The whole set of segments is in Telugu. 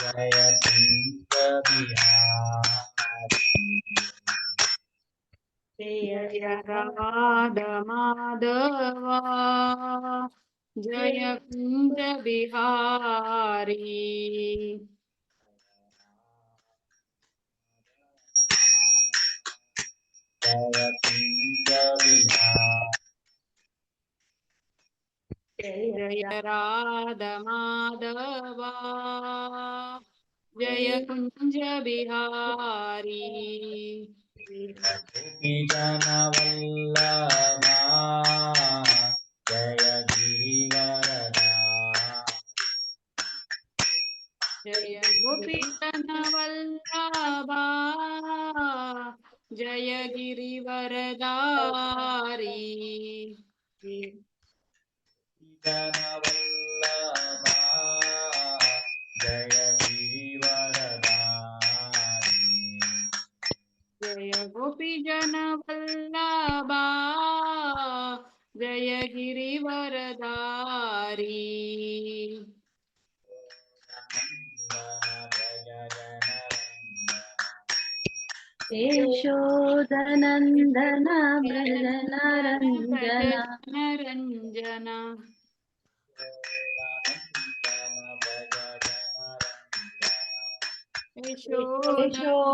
जय कुंज बिहारी जय राधा माधवा जय कुंज बिहारी जय कुंज बिहारी जय राधा माधवा जय कुंज बिहारी गोपी जनवल्लभा जय गिरिवरदा जय गोपी वल्लभा जय गिरिवरदारी जनवल्लभा जय गिरिवरदारी जय गोपी वल्लभा जय गिरिवरदारी यशोदनन्दन व्रज भज नरञ्जन जनरञ्जन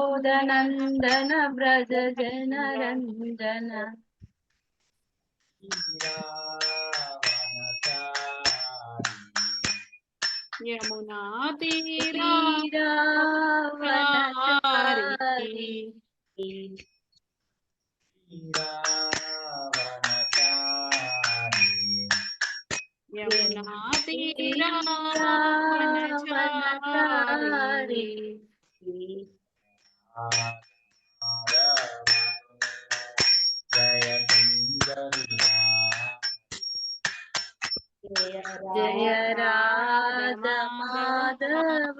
यशोदनन्दन व्रज जनरञ्जन यमुना तीरा तीरावनचारी यमुना तीरा तीरावनचारी जय कुंज जय राधा माधव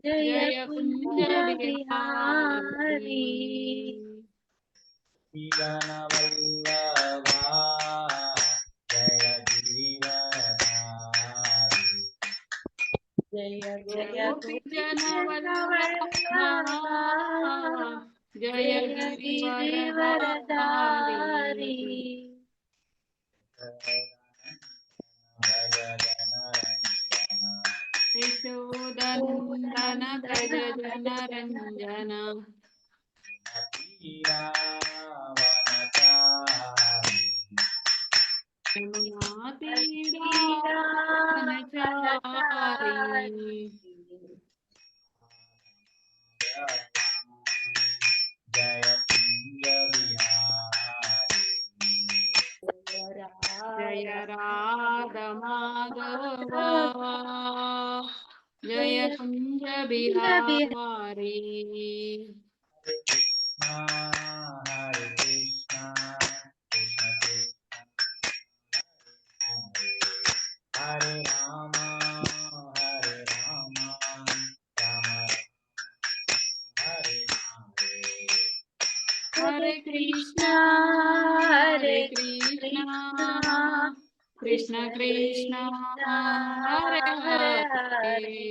जय कुंज बिहारी जनवल्लभा जय गिरिवरदारी जय गोपी जनवल्लभा जय जय गिरिवरदारी गिरिवरदारी यशोदनन्दन यशोदनन्दन व्रज जनरञ्जन यमुना तीरा वनचारी जय कुंज बिहारी जय राधा माधवा जय कुंज बिहारी हरे कृष्णा कृष्ण कृष्ण हरे राम राम हरे हरे हरे कृष्णा हरे कृष्णा कृष्ण कृष्ण कृष्ण कृष्ण हरे हरे हरे हरे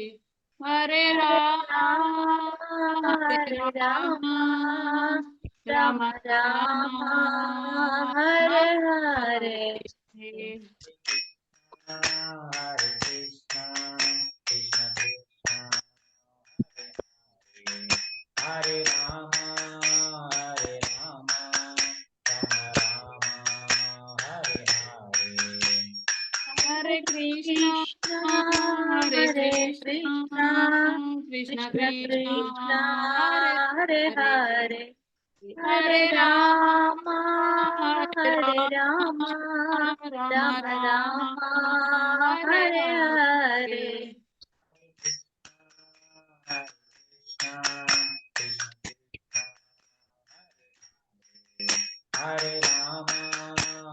हरे हरे राम हरे हरे राम राम राम राम राम हरे हरे हरे हरे हरे कृष्णा कृष्ण कृष्ण हरे Ram Ram Ram Hare Hare Hare Krishna Krishna Hare Hare Krishna Krishna Krishna Krishna Krishna Krishna Hare Hare Hare Hare Hare Hare Ram Hare Hare Ram Ram Ram Ram Ram Ram Hare Hare Hare Hare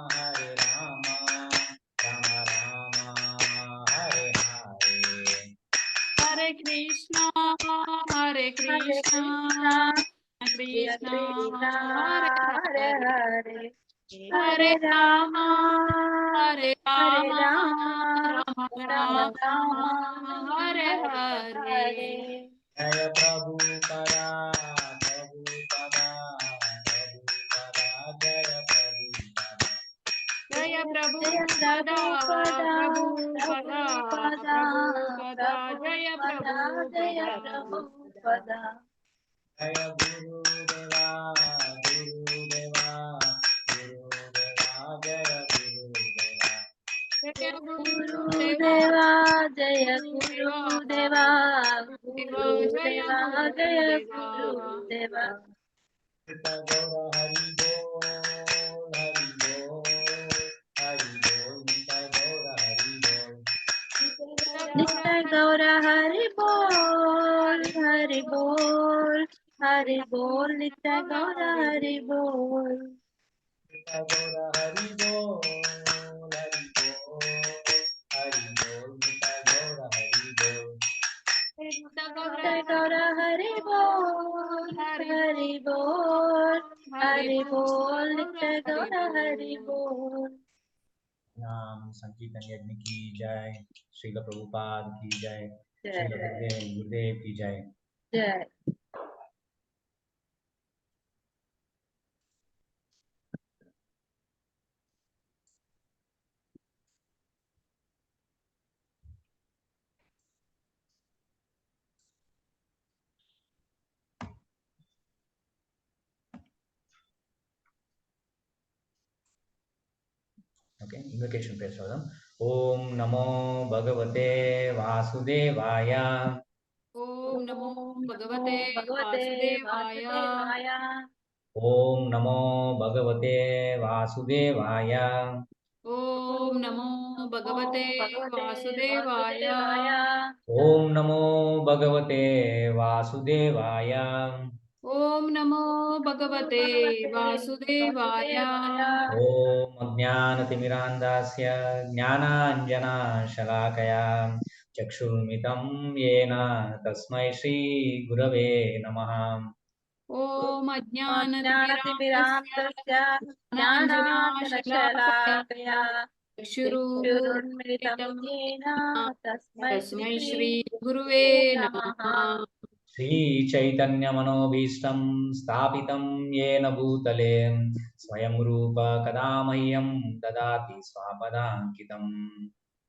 Hare Ram Ram Ram Hare Hare Hare Krishna Hare Hare Krishna Krishna Krishna Krishna Hare Hare Hare Hare Hare Rama, Hare Hare Rama, Rama, Rama Rama Rama, Rama, Hare Hare Hare. Hare. जय प्रभुपदा प्रभुपदा प्रभुपदा जय जय Jaya Prabhupada Prabhupada, Prabhupada Prabhupada, Prabhupada जय Prabhupada, Jaya प्रभुपदा Prabhupada. जय गुरुदेवा गुरुदेवा गुरुदेवा जय गुरुदेवा जय गुरुदेवा Gurudeva, Jaya गुरुदेवा Gurudeva, जय Gurudeva, Jaya गुरुदेवा Gurudeva. गौर हरि बोल हरि बोल हरि बोल गौर हरि बोल Nitya Gaura Hari Bol, Hari Bol, Hari Bol, Nitya Gaura Hari Bol. गौर हरि बोल हरि बोल हरि बोल गौर हरि बोल Nitya Gaura Hari Bol, Hari Bol, Hari Bol, Nitya Gaura Hari Bol. नाम संकीर्तन यज्ञ की जय श्रील प्रभुपाद की जय श्रील Jai, गुरुदेव की जय Jai. ओके इन्वोकेशन पे चौदम ओम नमो भगवते वासुदेवाय ओम नमो भगवते Bhagavate वासुदेवाय Vasudevaya. ओम नमो भगवते वासुदेवाय ओम नमो भगवते Bhagavate वासुदेवाय Vasudevaya. ओम नमो भगवते वासुदेवाय ओम नमो भगवते वासुदेवाय ओम अज्ञानतिमिरान्धस्य ज्ञानाञ्जनशलाकया चक्षुर्मितं येन तस्मै श्रीगुरवे नमः ओम अज्ञानतिमिरान्धस्य ज्ञानतिमिरान्धस्य ज्ञानाञ्जनाशलाकया ज्ञानाञ्जनशलाकया चक्षुरुन्मिलितं चक्षुरुन्मिलितं येन येन तस्मै तस्मै श्रीगुरुवे श्रीगुरुवे नमः। नमः। श्रीचैतन्यमनोभीष्टं स्थापितं येन भूतले स्वयं रूप कदा मह्यं ददाति स्वापदाङ्कितम्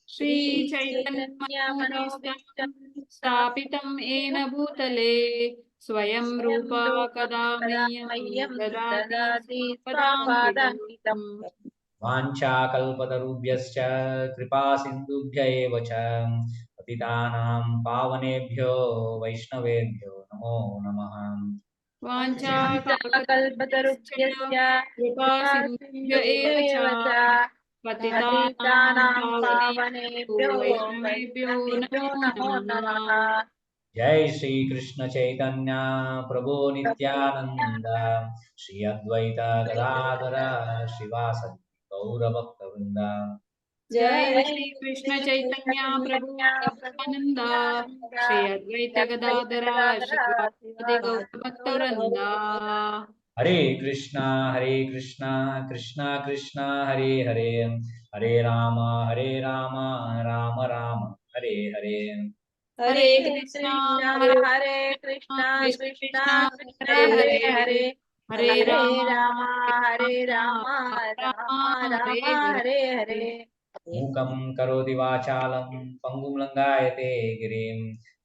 श्रीचैतन्यमनोभीष्टं स्थापितं येन भूतले स्वयं स्वयं रूपा कदा रूपं कदा मह्यं मह्यं ददाति ददाति स्वपदान्तिकम्। स्वापादान्तिकम्। वाञ्छाकल्पतरुभ्यश्च कृपासिन्धुभ्य एव च पतितानां पावनेभ्यो वैष्णवेभ्यो नमो नमः वाञ्छाकल्पतरुभ्यश्च कल्पतरुभ्यश्च कृपासिन्धुभ्य एव च कृपासिन्धुभ्येव च पतितानां पतितानां पावनेभ्यो पावनेभ्यो वैष्णवेभ्यो वैष्णवेभ्यो नमो नमो नमः। नमः। जय श्री कृष्ण चैतन्य प्रभु नित्यानंद श्री अद्वैत गदाधर श्रीवासदि गौरभक्तवृंद जय जय श्री कृष्ण श्री चैतन्य प्रभु चैतन्य प्रभु नित्यानंद नित्यानन्द श्री अद्वैत श्री अद्वैत गदाधर गदाधर श्रीवासादि श्रीवासादि गौरभक्तवृंद। गौरभक्तवृन्द। हरे कृष्णा कृष्णा कृष्णा हरे हरे हरे राम राम राम हरे हरे हरे हरे कृष्णा कृष्णा हरे हरे कृष्णा कृष्णा कृष्ण कृष्णा कृष्णा कृष्णा हरे हरे हरे हरे हरे हरे रामा रामा हरे हरे रामा रामा रामा रामा हरे रामा हरे। हरे हरे। मूकं करोति वाचालं पङ्गुं लङ्घायते गिरिं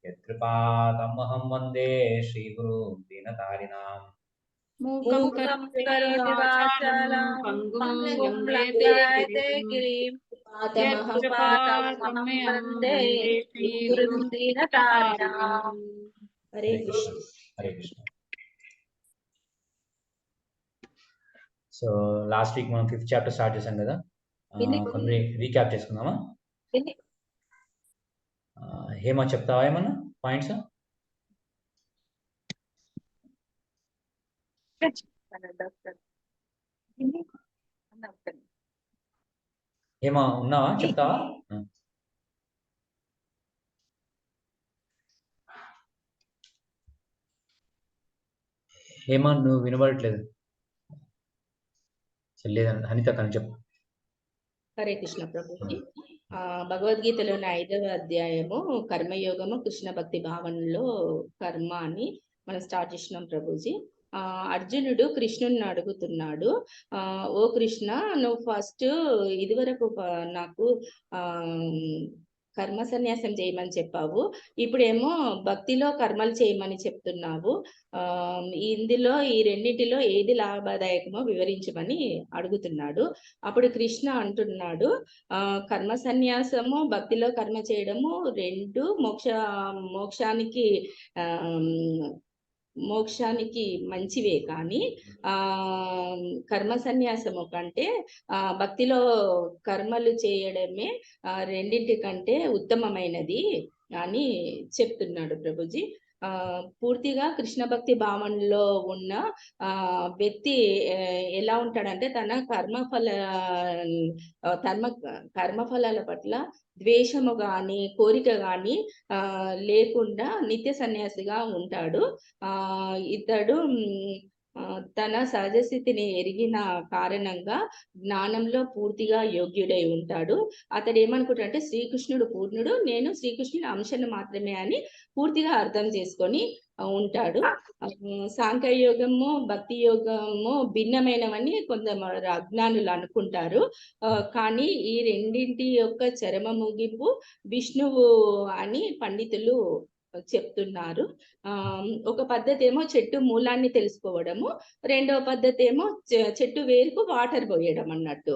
यत्कृपातमहं वन्दे श्रीगुरुं दीनतारिणाम् मूकं मूकं करोति करोति वाचालं वाचालं पङ्गुं पङ्गुं लङ्घयते लङ्घयते गिरिं गिरिं यत्कृपातमहं यत्कृपातमहं वन्दे वन्दे गुरुं श्रीगुरुं दीनतारिणाम्। दीनतारिणम्। हरे हरे कृष्ण। कृष्ण हरे कृष्ण సో లాస్ట్ వీక్ మనం 5th చాప్టర్ స్టార్ట్ చేసాం కదా కొన్ని రీక్యాప్ చేసుకుందామా హేమ చెప్తావా ఏమన్నా పాయింట్స్ హేమ ఉన్నావా చెప్తావా హేమ నువ్వు వినబడట్లేదు సో లేదండి అనిత కానీ చెప్పు. హరే కృష్ణ ప్రభుజీ. భగవద్గీతలోని 5వ అధ్యాయము కర్మయోగము కృష్ణ భక్తి భావనలో కర్మ అని మనం స్టార్ట్ చేసినాం ప్రభుజీ. అర్జునుడు కృష్ణుని అడుగుతున్నాడు, ఓ కృష్ణ, నువ్వు ఫస్ట్ ఇదివరకు నాకు కర్మ సన్యాసం చేయమని చెప్పావు, ఇప్పుడేమో భక్తిలో కర్మలు చేయమని చెప్తున్నావు. ఇందులో ఈ రెండింటిలో ఏది లాభదాయకమో వివరించమని అడుగుతున్నాడు. అప్పుడు కృష్ణ అంటున్నాడు, కర్మ సన్యాసము భక్తిలో కర్మ చేయడము రెండు మోక్షానికి మంచివే, కానీ కర్మ సన్యాసము కంటే భక్తిలో కర్మలు చేయడమే రెండింటికంటే ఉత్తమమైనది అని చెప్తున్నాడు ప్రభుజీ. పూర్తిగా కృష్ణ భక్తి భావనలో ఉన్న వ్యక్తి ఎలా ఉంటాడంటే తన కర్మఫలాల పట్ల ద్వేషము గాని కోరిక గాని లేకుండా నిత్య సన్యాసిగా ఉంటాడు. ఇతడు తన సహజ స్థితిని ఎరిగిన కారణంగా జ్ఞానంలో పూర్తిగా యోగ్యుడై ఉంటాడు. అతడు ఏమనుకుంటాడంటే శ్రీకృష్ణుడు పూర్ణుడు, నేను శ్రీకృష్ణుని అంశను మాత్రమే అని పూర్తిగా అర్థం చేసుకొని ఉంటాడు. సాంఖ్యయోగము భక్తి యోగము భిన్నమైనవని కొందరు అజ్ఞానులు అనుకుంటారు. కానీ ఈ రెండింటి యొక్క చరమ ముగింపు విష్ణువు అని పండితులు చెప్తున్నారు. ఒక పద్ధతి ఏమో చెట్టు మూలాన్ని తెలుసుకోవడము, రెండవ పద్ధతి ఏమో చెట్టు వేరుకు వాటర్ పోయడం అన్నట్టు.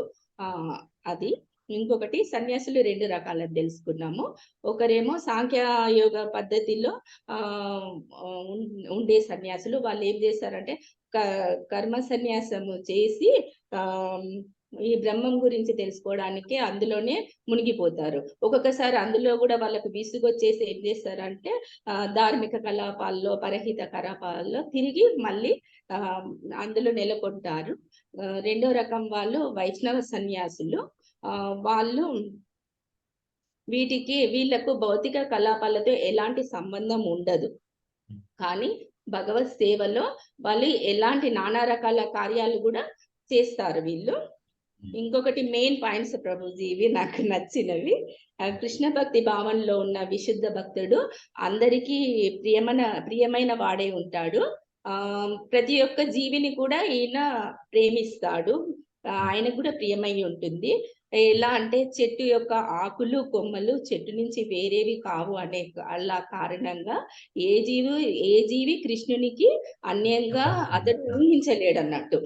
అది ఇంకొకటి సన్యాసులు 2 రకాలని తెలుసుకున్నాము. ఒకరేమో సాంఖ్యయోగ పద్ధతిలో ఉండే సన్యాసులు, వాళ్ళు ఏం చేస్తారంటే కర్మ సన్యాసము చేసి ఈ బ్రహ్మం గురించి తెలుసుకోవడానికి అందులోనే మునిగిపోతారు. ఒక్కొక్కసారి అందులో కూడా వాళ్ళకు విసుగొచ్చేసి ఏం చేస్తారంటే ధార్మిక కలాపాల్లో పరహిత కలాపాల్లో తిరిగి మళ్ళీ అందులో నెలకొంటారు. రెండో రకం వాళ్ళు వైష్ణవ సన్యాసులు. వాళ్ళు వీళ్ళకు భౌతిక కలాపాలతో ఎలాంటి సంబంధం ఉండదు, కానీ భగవత్ సేవలో వాళ్ళు ఎలాంటి నానా రకాల కార్యాలు కూడా చేస్తారు వీళ్ళు. ఇంకొకటి మెయిన్ పాయింట్స్ ప్రభుజీ, ఇవి నాకు నచ్చినవి. కృష్ణ భక్తి భావనలో ఉన్న విశుద్ధ భక్తుడు అందరికీ ప్రియమైన వాడే ఉంటాడు. ప్రతి ఒక్క జీవిని కూడా ఈయన ప్రేమిస్తాడు, ఆయనకు కూడా ప్రియమై ఉంటుంది. ఎలా అంటే చెట్టు యొక్క ఆకులు కొమ్మలు చెట్టు నుంచి వేరేవి కావు అనే అలా కారణంగా ఏ జీవి కృష్ణునికి అన్యంగా అతడు ఊహించలేడు అన్నట్టు.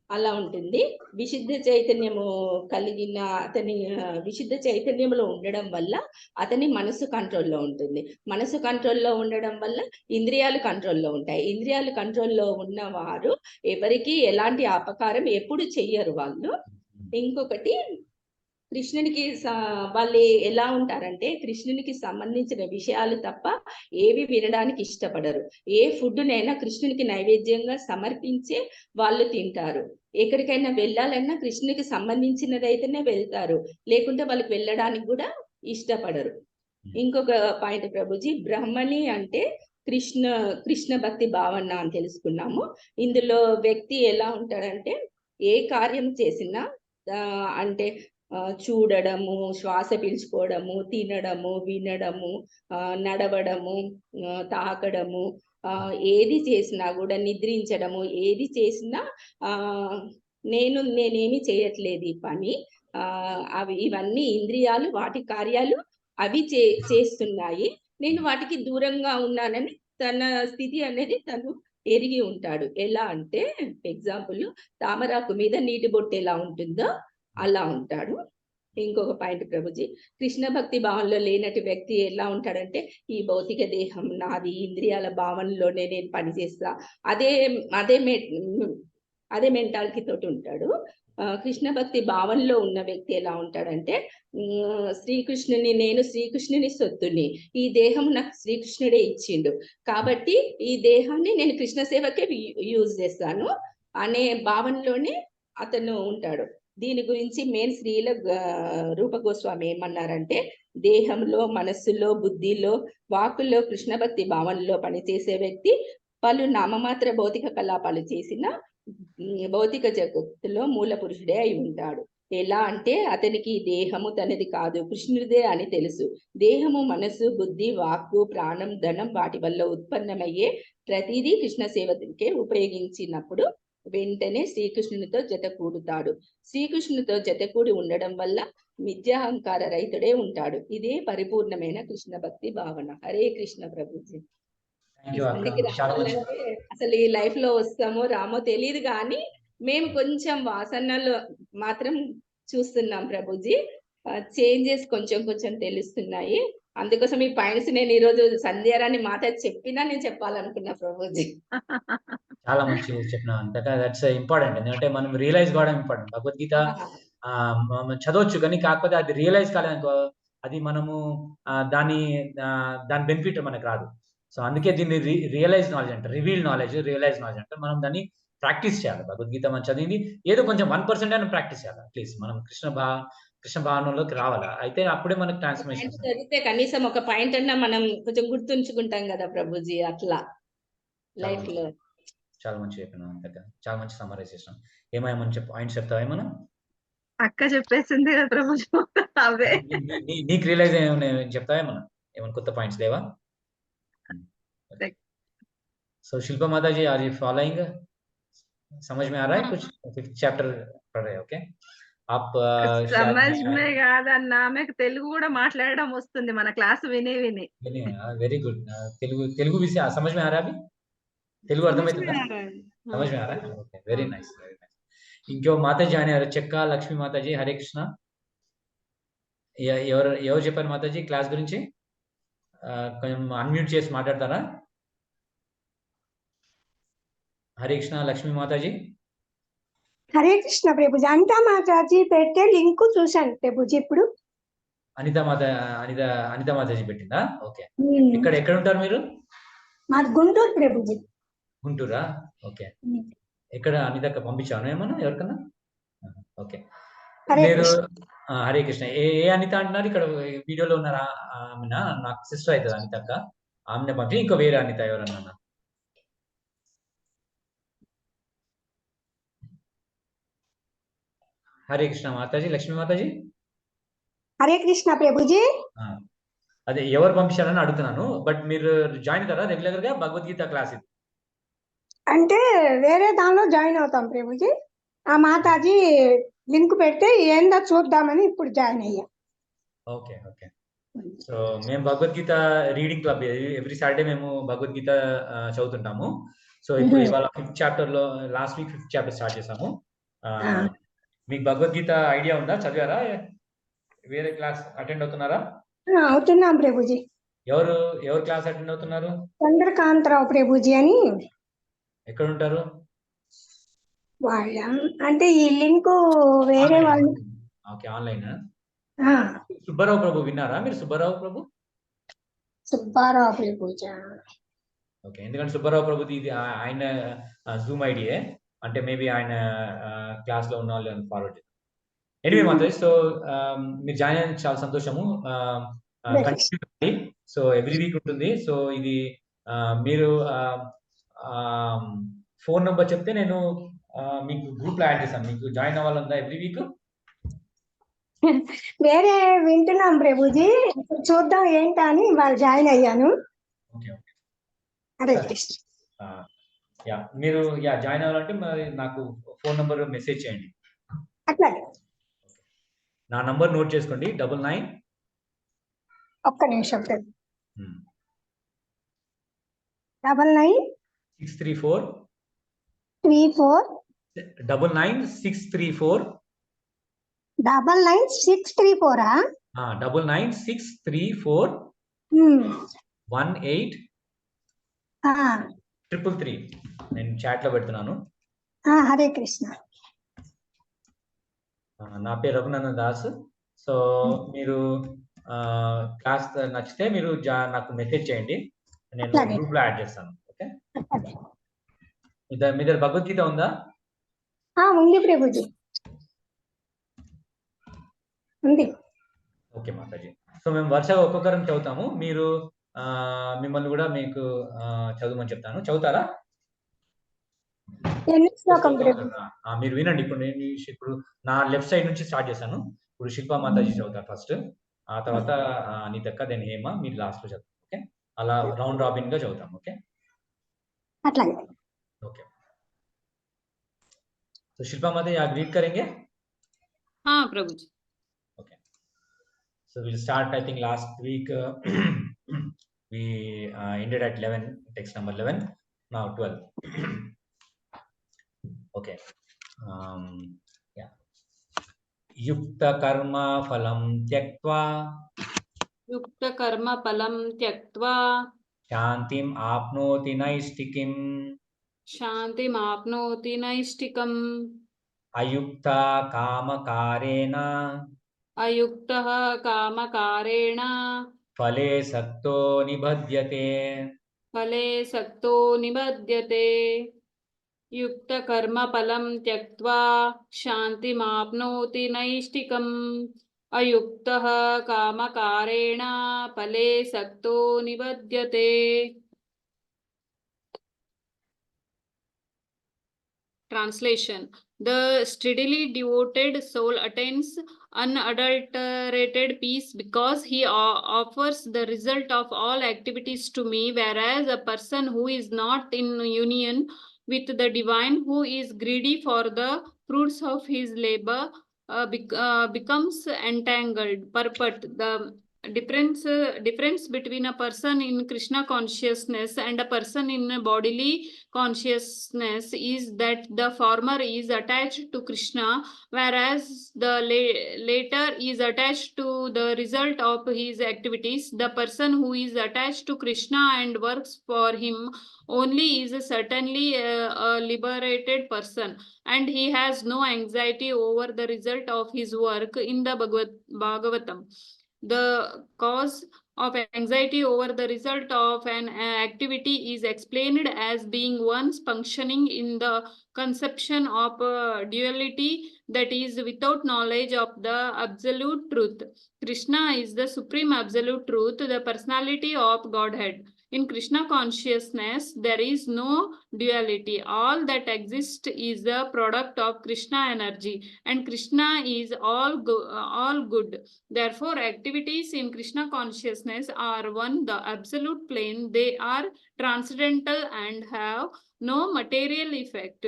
అలా ఉంటుంది. విశుద్ధ చైతన్యము కలిగిన అతని విశుద్ధ చైతన్యంలో ఉండడం వల్ల అతని మనసు కంట్రోల్లో ఉంటుంది. మనసు కంట్రోల్లో ఉండడం వల్ల ఇంద్రియాలు కంట్రోల్లో ఉంటాయి. ఇంద్రియాలు కంట్రోల్లో ఉన్న వారు ఎవరికి ఎలాంటి అపకారం ఎప్పుడు చెయ్యరు వాళ్ళు. ఇంకొకటి కృష్ణునికి వాళ్ళు ఎలా ఉంటారంటే కృష్ణునికి సంబంధించిన విషయాలు తప్ప ఏవి వినడానికి ఇష్టపడరు. ఏ ఫుడ్నైనా కృష్ణునికి నైవేద్యంగా సమర్పించే వాళ్ళు తింటారు. ఎక్కడికైనా వెళ్ళాలన్నా కృష్ణునికి సంబంధించినదైతేనే వెళ్తారు, లేకుంటే వాళ్ళకి వెళ్ళడానికి కూడా ఇష్టపడరు. ఇంకొక పాయింట్ ప్రభుజీ, బ్రహ్మణి అంటే కృష్ణ భక్తి భావన అని తెలుసుకున్నాము. ఇందులో వ్యక్తి ఎలా ఉంటాడంటే ఏ కార్యం చేసినా అంటే చూడడము, శ్వాస పీల్చుకోవడము, తినడము, వినడము, నడవడము, తాకడము, ఏది చేసినా కూడా నిద్రించడము, ఏది చేసినా నేనేమి చేయట్లేదు ఈ పని, ఇవన్నీ ఇంద్రియాలు వాటి కార్యాలు అవి చేస్తున్నాయి, నేను వాటికి దూరంగా ఉన్నానని తన స్థితి అనేది తను ఎరిగి ఉంటాడు. ఎలా అంటే ఎగ్జాంపుల్, తామరాకు మీద నీటి బొట్టు ఎలా ఉంటుందో అలా ఉంటాడు. ఇంకొక పాయింట్ ప్రభుజీ, కృష్ణ భక్తి భావనలో లేనటి వ్యక్తి ఎలా ఉంటాడంటే ఈ భౌతిక దేహం నాది, ఇంద్రియాల భావనలోనే నేను పనిచేస్తా, అదే మెంటాలిటీ తోటి ఉంటాడు. కృష్ణ భక్తి భావనలో ఉన్న వ్యక్తి ఎలా ఉంటాడంటే నేను శ్రీకృష్ణుని సొత్తుని, ఈ దేహం నాకు శ్రీకృష్ణుడే ఇచ్చిండు కాబట్టి ఈ దేహాన్ని నేను కృష్ణ సేవకే యూజ్ చేస్తాను అనే భావనలోనే అతను ఉంటాడు. దీని గురించి మెయిన్ శ్రీల రూప గోస్వామి ఏమన్నారంటే దేహంలో, మనస్సులో, బుద్ధిలో, వాక్కుల్లో కృష్ణ భక్తి భావనలో పనిచేసే వ్యక్తి పలు నామమాత్ర భౌతిక కలాపాలు చేసిన భౌతిక జగత్తులో మూల పురుషుడే అయి ఉంటాడు. ఎలా అంటే అతనికి దేహము తనది కాదు, కృష్ణుడిదే అని తెలుసు. దేహము, మనసు, బుద్ధి, వాక్కు, ప్రాణం, ధనం వాటి వల్ల ఉత్పన్నమయ్యే ప్రతిదీ కృష్ణ సేవకే ఉపయోగించినప్పుడు వెంటనే శ్రీకృష్ణునితో జత కూడుతాడు. శ్రీకృష్ణునితో జత కూడి ఉండడం వల్ల మిథ్యాహంకార రహితుడే ఉంటాడు. ఇదే పరిపూర్ణమైన కృష్ణ భక్తి భావన. హరే కృష్ణ ప్రభుజీ. థ్యాంక్ ఈ యూ అక్క. సంధికి చాలా మంచి రావాలంటే అసలు ఈ లైఫ్ లో వస్తామో రామో తెలియదు, కానీ మేము కొంచెం వాసనలు మాత్రం చూస్తున్నాం ప్రభుజీ. చేంజెస్ కొంచెం కొంచెం తెలుస్తున్నాయి. అందుకోసం ఈ పాయింట్స్ నేను ఈ రోజు సంధ్యారాన్ని మాత చెప్పినా నేను చెప్పాలనుకున్నా ప్రభుజీ. చాలా మంచి చెప్పిన అంతగా. That's important. ఎందుకంటే మనం రియలైజ్ కావడం ఇంపార్టెంట్. భగవద్గీత మనం చదవచ్చు, కానీ కాకపోతే అది రియలైజ్ కాలేదనుకో అది మనము దాని బెనిఫిట్ మనకు రాదు. సో అందుకే దీన్ని రియలైజ్ నాలెడ్జ్ అంటారు, రివీల్ నాలెడ్జ్, రియలైజ్ నాలెడ్జ్ అంటారు. మనం దాన్ని ప్రాక్టీస్ చేయాలి. భగవద్గీత మనం చదివింది ఏదో కొంచెం 1% అయినా ప్రాక్టీస్ చేయాలి. అట్లీస్ట్ మనం కృష్ణ భావనలోకి రావాలా, అయితే అప్పుడే మనకి ట్రాన్స్ఫర్మేషన్. చదివితే కనీసం ఒక పాయింట్ అన్నా మనం కొంచెం గుర్తుంచుకుంటాం కదా ప్రభుజీ. అట్లా లైఫ్ లో చాలా మంచి చెప్పిన అంతగా. చాలా మంచి సమ్మరైజేషన్. ఏమైనా పాయింట్స్ చెప్తావా? ఏమన్నా అక్క చెప్పేసింది కదా ప్రభుజీ. అవే నీకు రియలైజ్ ఏమైనా చెప్తావా? ఏమన్నా కొత్త పాయింట్స్ లేవా? సో शिल्पा माता जी, आर यू फॉलोइंग? समझ में आ रहा है कुछ? 5th चैप्टर पढ़ रहे हो? ओके आप సమజ్ మే కాదన్నా, ఆమెకు తెలుగు కూడా మాట్లాడడం వస్తుంది మన క్లాస్ విని విని. Very good. तेलुगु भी समझ में आ रहा है अभी? तेलुगु అర్థమవుతుందా? समझ में आ रहा है? Okay, very nice, very nice. ఇంకో మాతాజీ ఆయన చెక్క లక్ష్మీ మాతాజీ, హరే కృష్ణ. ఎవరు చెప్పారు మాతాజీ క్లాస్ గురించి? కొంచెం అన్మ్యూట్ చేసి మాట్లాడతారా? హరే కృష్ణ లక్ష్మీ మాతాజీ. హరే కృష్ణ ప్రభుజీ. అనితా మాతాజీ పెట్టే లింక్ చూశాను ప్రభుజీ ఇప్పుడు. అనితా మాతాజీ పెట్టిందా? ఓకే. ఎక్కడ ఉంటారు మీరు? మాది గుంటూరు ప్రభుజీ. గుంటూరా? ఓకే. ఎక్కడ అనితక్క పంపించాను ఏమన్నా ఎవరికన్నా? ఓకే. మీరు హరే కృష్ణ. ఏ అనిత అంటున్నారు? ఇక్కడ వీడియోలో ఉన్నారా? ఆమెనా? నాకు సిస్టర్ అవుతుంది అనితక్క. ఆమెనే పంపి ఇంకో వేరే అనిత ఎవరన్నా? హరే కృష్ణ మాతాజీ, లక్ష్మీ మాతాజీ. హరే కృష్ణ ప్రభుజీ. అదే ఎవరు పంపించారని అడుగుతున్నాను. బట్ మీరు జాయిన్ కదా రెగ్యులర్ గా భగవద్గీత క్లాస్? ఇది అంటే వేరే దానిలో జాయిన్ అవుతాం ప్రభుజీ. ఆ మాతాజీ లింక్ పెడితే ఏందో చూద్దామని ఇప్పుడు జాయిన్ అయ్యా. Okay okay. సో మేము Bhagavad Gita reading club, every Saturday మేము భగవద్గీత చదువుతుంటాము. సో ఇప్పుడు ఇవాళ 5th చాప్టర్ లో, last week 5th chapter start చేసాము. మీకు భగవద్గీత ఐడియా ఉందా? చదివారా? వేరే క్లాస్ అటెండ్ అవుతున్నారా? అవుతున్నాం ప్రభుజీ. ఎవరు క్లాస్ అటెండ్ అవుతున్నారు? చంద్రకాంతరావు ప్రభుజీ అని. ఎక్కడ ఉంటారు వాళ్ళ? అంటే ఈ లింక్ వేరే వాళ్ళు. Okay, online. సుబ్బారావు ప్రభు విన్నారా మీరు? సుబ్బారావు ప్రభు ప్రభుజీ. ఓకే, ఎందుకంటే సుబ్బారావు ప్రభుది ఇది ఆయన జూమ్ ఐడియే, అంటే మేబీ ఆయన క్లాస్ లో ఉన్న వాళ్ళు ఫార్వర్డ్ చేస్తారు. ఎనీవే మాత్రం, సో మీరు జాయిన్ అయిన చాలా సంతోషము. సో ఎవ్రీ వీక్ ఉంటుంది. సో ఇది మీరు ఫోన్ నెంబర్ చెప్తే నేను మీకు గ్రూప్ లో యాడ్ చేస్తాను. మీకు జాయిన్ అవ్వాలందా ఎవ్రీ వీక్? వేరే వింటున్నాం ప్రభుజీ, చూద్దాం ఏంటా అని వాళ్ళు జాయిన్ అయ్యాను. Okay okay. హరే కృష్ణ. మీరు జాయిన్ అవ్వాలంటే మరి నాకు ఫోన్ నెంబర్ మెసేజ్ చేయండి. అట్లాగే. నా నంబర్ నోట్ చేసుకోండి. 99 ఒక్క నిమిషం. 99 634 34 99 634 99 634. 99 634 18 333. నేను చాట్ లో పెడుతున్నాను. హరే కృష్ణ. నా పేరు రఘునందన్ దాస్. సో మీరు క్లాస్ నచ్చితే మీరు నాకు మెసేజ్ చేయండి, నేను గ్రూప్ లో యాడ్ చేస్తాను. ఓకే. మీ దగ్గర భగవద్గీత ఉందా? ఉంది ప్రభుజీ, ఉంది. ఓకే మాతాజీ. సో మేము వరుసగా ఒక్కొక్కరం చదువుతాము. మీరు మిమ్మల్ని కూడా మీకు చదవమని చెప్తాను. చదువుతారా? ఎన్ని శ్లోకం ప్రభు? మీరు వినండి. ఇప్పుడు నా లెఫ్ట్ సైడ్ నుంచి స్టార్ట్ చేశాను. ఇప్పుడు శిల్పా మాతాజీ చదువుతారు ఫస్ట్, ఆ తర్వాత అనితక్క, దెన్ హేమ, మీరు లాస్ట్ లో చదువుతారు. ఓకే, అలా రౌండ్ రాబిన్ గా చదువుతాం. ఓకే అట్లాగే. ओके, तो शिल्पा माता आप रीड करेंगे? हाँ प्रभु जी। Okay, so we'll start. I think last week we ended at 11, text number 11. Now 12. Okay. Yeah. युक्त कर्म फलं त्यक्त्वा युक्त कर्म फलं त्यक्त्वा शान्तिम् आप्नोति नैष्टिकीम् शान्तिमाप्नोति नैष्टिकम् अयुक्ता कामकारेण अयुक्तः कामकारेण फले सक्तो निबध्यते. फले सक्तो निबध्यते। युक्तकर्मफलं त्यक्त्वा शान्तिमाप्नोति नैष्टिकम् अयुक्तः कामकारेण फले सक्तो निबध्यते। Translation: The steadily devoted soul attains unadulterated peace because he offers the result of all activities to me, whereas a person who is not in union with the divine, who is greedy for the fruits of his labor, becomes entangled. Purport: The difference between a person in Krishna consciousness and a person in bodily consciousness is that the former is attached to Krishna, whereas the later is attached to the result of his activities. The person who is attached to Krishna and works for him only is certainly a liberated person, and he has no anxiety over the result of his work. In the Bhagavatam, the cause of anxiety over the result of an activity is explained as being one's functioning in the conception of duality, that is, without knowledge of the absolute truth. Krishna is the supreme absolute truth, the personality of Godhead. In Krishna consciousness, there is no duality. All that exists is the product of Krishna energy, and Krishna is all good. Therefore, activities in Krishna consciousness are one, the absolute plane. They are transcendental and have no material effect.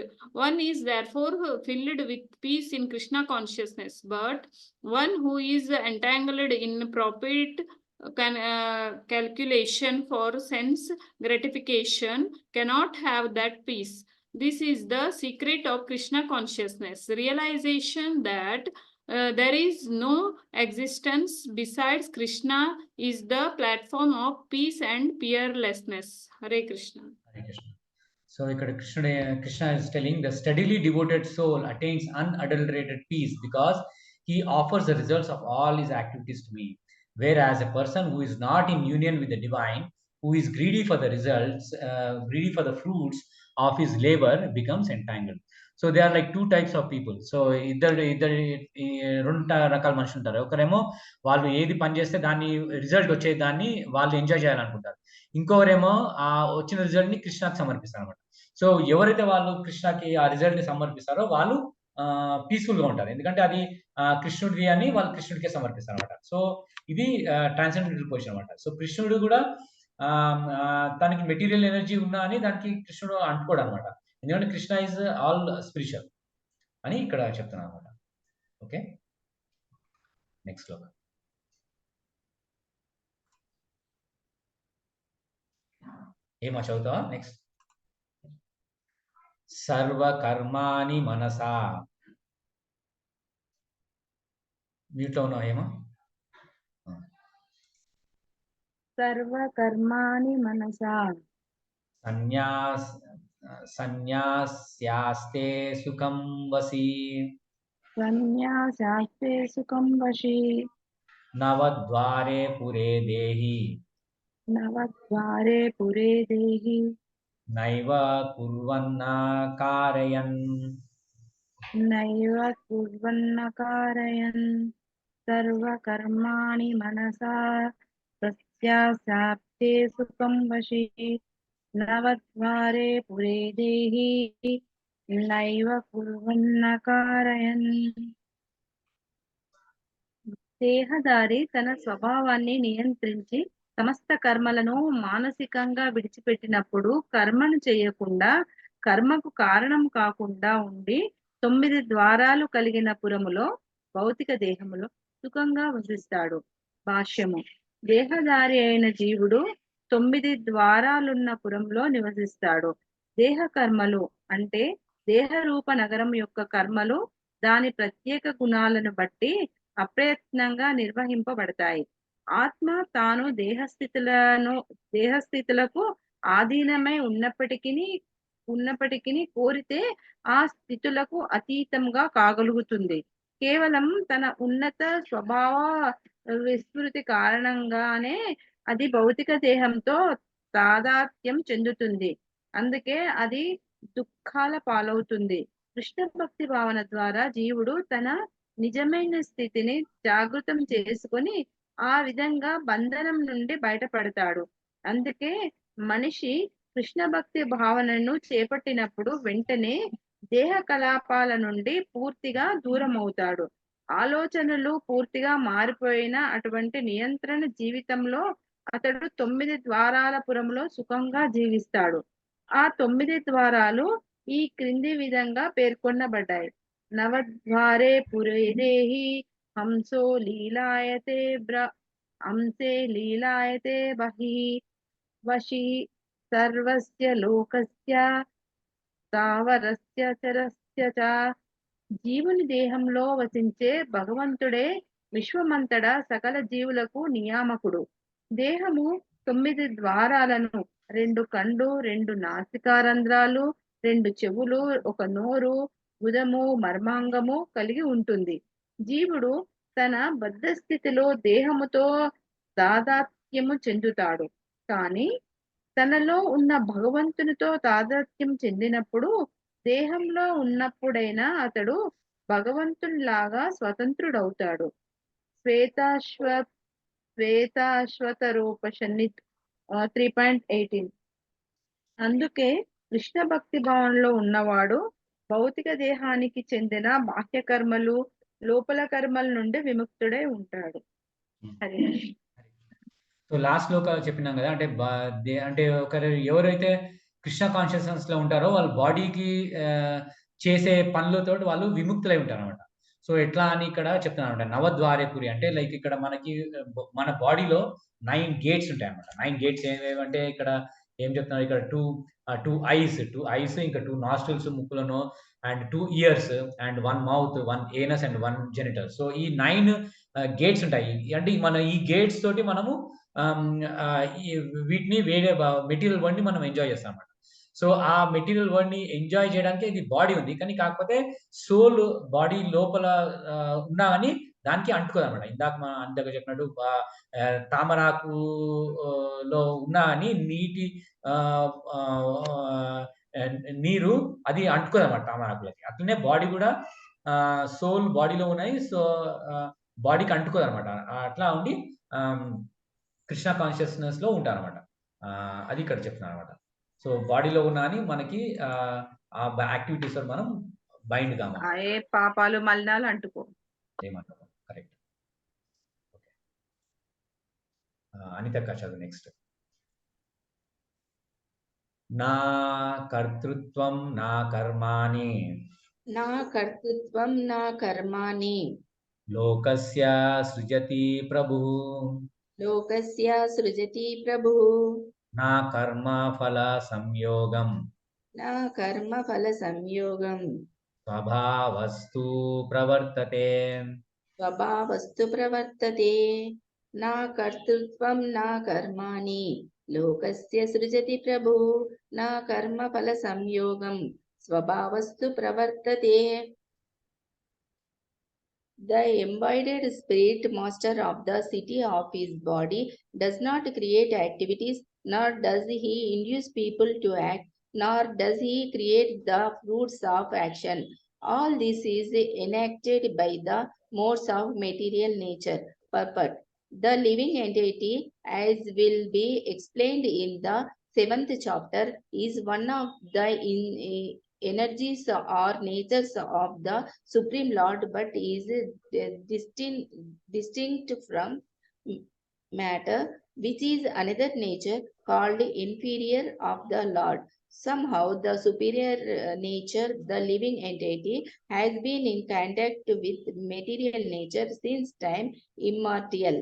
One is therefore filled with peace in Krishna consciousness, but one who is entangled in profit calculation for sense gratification cannot have that peace. This is the secret of Krishna consciousness, realization that there is no existence besides Krishna is the platform of peace and fearlessness. Hare Krishna. Hare Krishna. So Krishna is telling the steadily devoted soul attains unadulterated peace because he offers the results of all his activities to me. Whereas a person who is not in union with the divine, who is greedy for the results, greedy for the fruits of his labor, becomes entangled. So there are like two types of people. So ఇద్దరు రెండు రకాల మనుషులు ఉంటారు. ఒకరేమో వాళ్ళు ఏది పని చేస్తే దాన్ని రిజల్ట్ వచ్చే దాన్ని వాళ్ళు ఎంజాయ్ చేయాలనుకుంటారు. ఇంకొకరేమో ఆ వచ్చిన రిజల్ట్ ని కృష్ణాకి సమర్పిస్తారు అనమాట. సో ఎవరైతే వాళ్ళు కృష్ణకి ఆ రిజల్ట్ ని సమర్పిస్తారో వాళ్ళు పీస్ఫుల్ గా ఉంటారు, ఎందుకంటే అది కృష్ణుడిది అని వాళ్ళు కృష్ణుడికే సమర్పిస్తారు అనమాట. సో ఇది ట్రాన్సెండెంటల్ పొజిషన్ అనమాట. సో కృష్ణుడు కూడా తనకి మెటీరియల్ ఎనర్జీ ఉన్నా అని దానికి కృష్ణుడు అంటుకోడు అనమాట, ఎందుకంటే కృష్ణ ఇస్ ఆల్ స్పిరిచువల్ అని ఇక్కడ చెప్తున్నాను అనమాట. ఓకే, నెక్స్ట్ లో ఏమో చదువుతావా? నెక్స్ట్, సర్వకర్మాణి మనసా, మ్యూట్లో ఉన్నావు ఏమో. సర్వకర్మాణి మనసా సన్యాస్యాస్తే సుఖం వసి, సన్యాసాస్తే సుఖం వశి, నవద్వారే పురే దేహి, నవద్వారే పురే దేహి, నైవ కుర్వన్న కారయన్, నైవ కుర్వన్న కారయన్, సర్వకర్మాణి మనసా సన్యాసాస్తే సుఖం వశి, నవద్వారే పురే దేహి, నైవ కుర్వన్న కారయన్. దేహధారి తన స్వభావాన్ని నియంత్రించి సమస్త కర్మలను మానసికంగా విడిచిపెట్టినప్పుడు కర్మను చేయకుండా కర్మకు కారణం కాకుండా ఉండి 9 ద్వారాలు కలిగిన పురములో భౌతిక దేహములో సుఖంగా వసిస్తాడు. భాష్యము: దేహధారి అయిన జీవుడు 9 ద్వారాలున్న పురంలో నివసిస్తాడు. దేహ కర్మలు అంటే దేహరూప నగరం యొక్క కర్మలు దాని ప్రత్యేక గుణాలను బట్టి అప్రయత్నంగా నిర్వహింపబడతాయి. ఆత్మ తాను దేహస్థితులకు ఆధీనమై ఉన్నప్పటికీ కోరితే ఆ స్థితులకు అతీతంగా కాగలుగుతుంది. కేవలం తన ఉన్నత స్వభావ విస్మృతి కారణంగానే అది భౌతిక దేహంతో తాదాత్మ్యం చెందుతుంది. అందుకే అది దుఃఖాల పాలవుతుంది. కృష్ణ భక్తి భావన ద్వారా జీవుడు తన నిజమైన స్థితిని జాగృతం చేసుకొని ఆ విధంగా బంధనం నుండి బయటపడతాడు. అందుకే మనిషి కృష్ణ భక్తి భావనను చేపట్టినప్పుడు వెంటనే దేహ కలాపాల నుండి పూర్తిగా దూరం అవుతాడు. ఆలోచనలు పూర్తిగా మారిపోయిన అటువంటి నియంత్రణ జీవితంలో అతడు 9 ద్వారాల పురంలో సుఖంగా జీవిస్తాడు. ఆ 9 ద్వారాలు ఈ క్రింది విధంగా పేర్కొనబడ్డాయి. నవద్వారే పురే దేహి హంసో లీలాయతే హంసే లీలాయతే బహి వశి సర్వస్య లోకస్య స్థావరస్య చరస్య చ. జీవుని దేహంలో వసించే భగవంతుడే విశ్వమంతటా సకల జీవులకు నియామకుడు. దేహము 9 ద్వారాలను, 2 కళ్ళు, 2 నాసికారంధ్రాలు, 2 చెవులు, 1 నోరు, గుదము, మర్మాంగము కలిగి ఉంటుంది. జీవుడు తన బద్ధ స్థితిలో దేహముతో తాదాత్మ్యము చెందుతాడు. కానీ తనలో ఉన్న భగవంతునితో తాదాత్మ్యం చెందినప్పుడు దేహంలో ఉన్నప్పుడైనా అతడు భగవంతునిలాగా స్వతంత్రుడవుతాడు. శ్వేతాశ్వతరోపనిషత్ 3.18. అందుకే కృష్ణ భక్తి భావనలో ఉన్నవాడు భౌతిక దేహానికి చెందిన బాహ్య కర్మలు, లోపల కర్మల నుండి విముక్తుడై ఉంటాడు. హరి సో లాస్ట్ లో చెప్పినాం కదా, అంటే అంటే ఎవరైతే కృష్ణ కాన్షియస్నెస్ లో ఉంటారో వాళ్ళ బాడీకి చేసే పనులతో వాళ్ళు విముక్తులై ఉంటారు అనమాట. సో ఎట్లా అని ఇక్కడ చెప్తున్నాను అనమాట. నవద్వారేపురి అంటే లైక్ ఇక్కడ మనకి మన బాడీలో 9 గేట్స్ ఉంటాయి అనమాట. 9 గేట్స్ ఏమంటే ఇక్కడ ఏం చెప్తున్నారు, ఇక్కడ టూ ఐస్, ఇంకా 2 నాస్ట్రిల్స్ ముక్కులను, and 2 ears, and 1 mouth, 1 anus, and 1 genital. So ఈ 9 గేట్స్ ఉంటాయి. అంటే మన ఈ గేట్స్ తోటి మనము వీటిని వేరే మెటీరియల్ వరల్డ్ ని మనం ఎంజాయ్ చేస్తాం అన్నమాట. సో ఆ మెటీరియల్ వరల్డ్ ని ఎంజాయ్ చేయడానికి ఇది బాడీ ఉంది, కానీ కాకపోతే సోల్ బాడీ లోపల ఉన్నా కానీ దానికి అంటుకోదు అనమాట. ఇందాక మనం అందాక చెప్పినట్టు తామరాకు లో ఉన్నా అని నీరు అది అంటుకోదు అనమాట తామరాకులకి. అట్లనే బాడీ కూడా సోల్ బాడీలో ఉన్నాయి, సో బాడీకి అంటుకోదు అనమాట. అట్లా ఉండి కృష్ణ కాన్షియస్నెస్ లో ఉంటారు అనమాట. అది ఇక్కడ చెప్తున్నాను అనమాట. సో బాడీలో ఉన్నా అని మనకి ఆ యాక్టివిటీస్ మనం బైండ్ కావాలి. ఏ పాపాలు మలినాలు అంటుకో ఏమంటారు, కరెక్ట్. అనితక్క చదువు నెక్స్ట్. నా కర్తృత్వం నా కర్మాణి లోకస్య సృజతి ప్రభుః నా కర్మ ఫల సంయోగం స్వభావస్తు ప్రవర్తతే. నా కర్తృత్వం నా కర్మాణి లోకస్య సృజతి ప్రభుః నా కర్మ ఫల సంయోగం స్వభావస్తు ప్రవర్తతే. The embodied spirit master of the city of his body does not create activities, nor does he induce people to act, nor does he create the fruits of action. All this is enacted by the modes of material nature. Purport. The living entity, as will be explained in the 7th chapter, is one of the energies or natures of the Supreme Lord, but is distinct from matter, which is another nature called inferior of the Lord. Somehow, the superior nature, the living entity, has been in contact with material nature since time immemorial.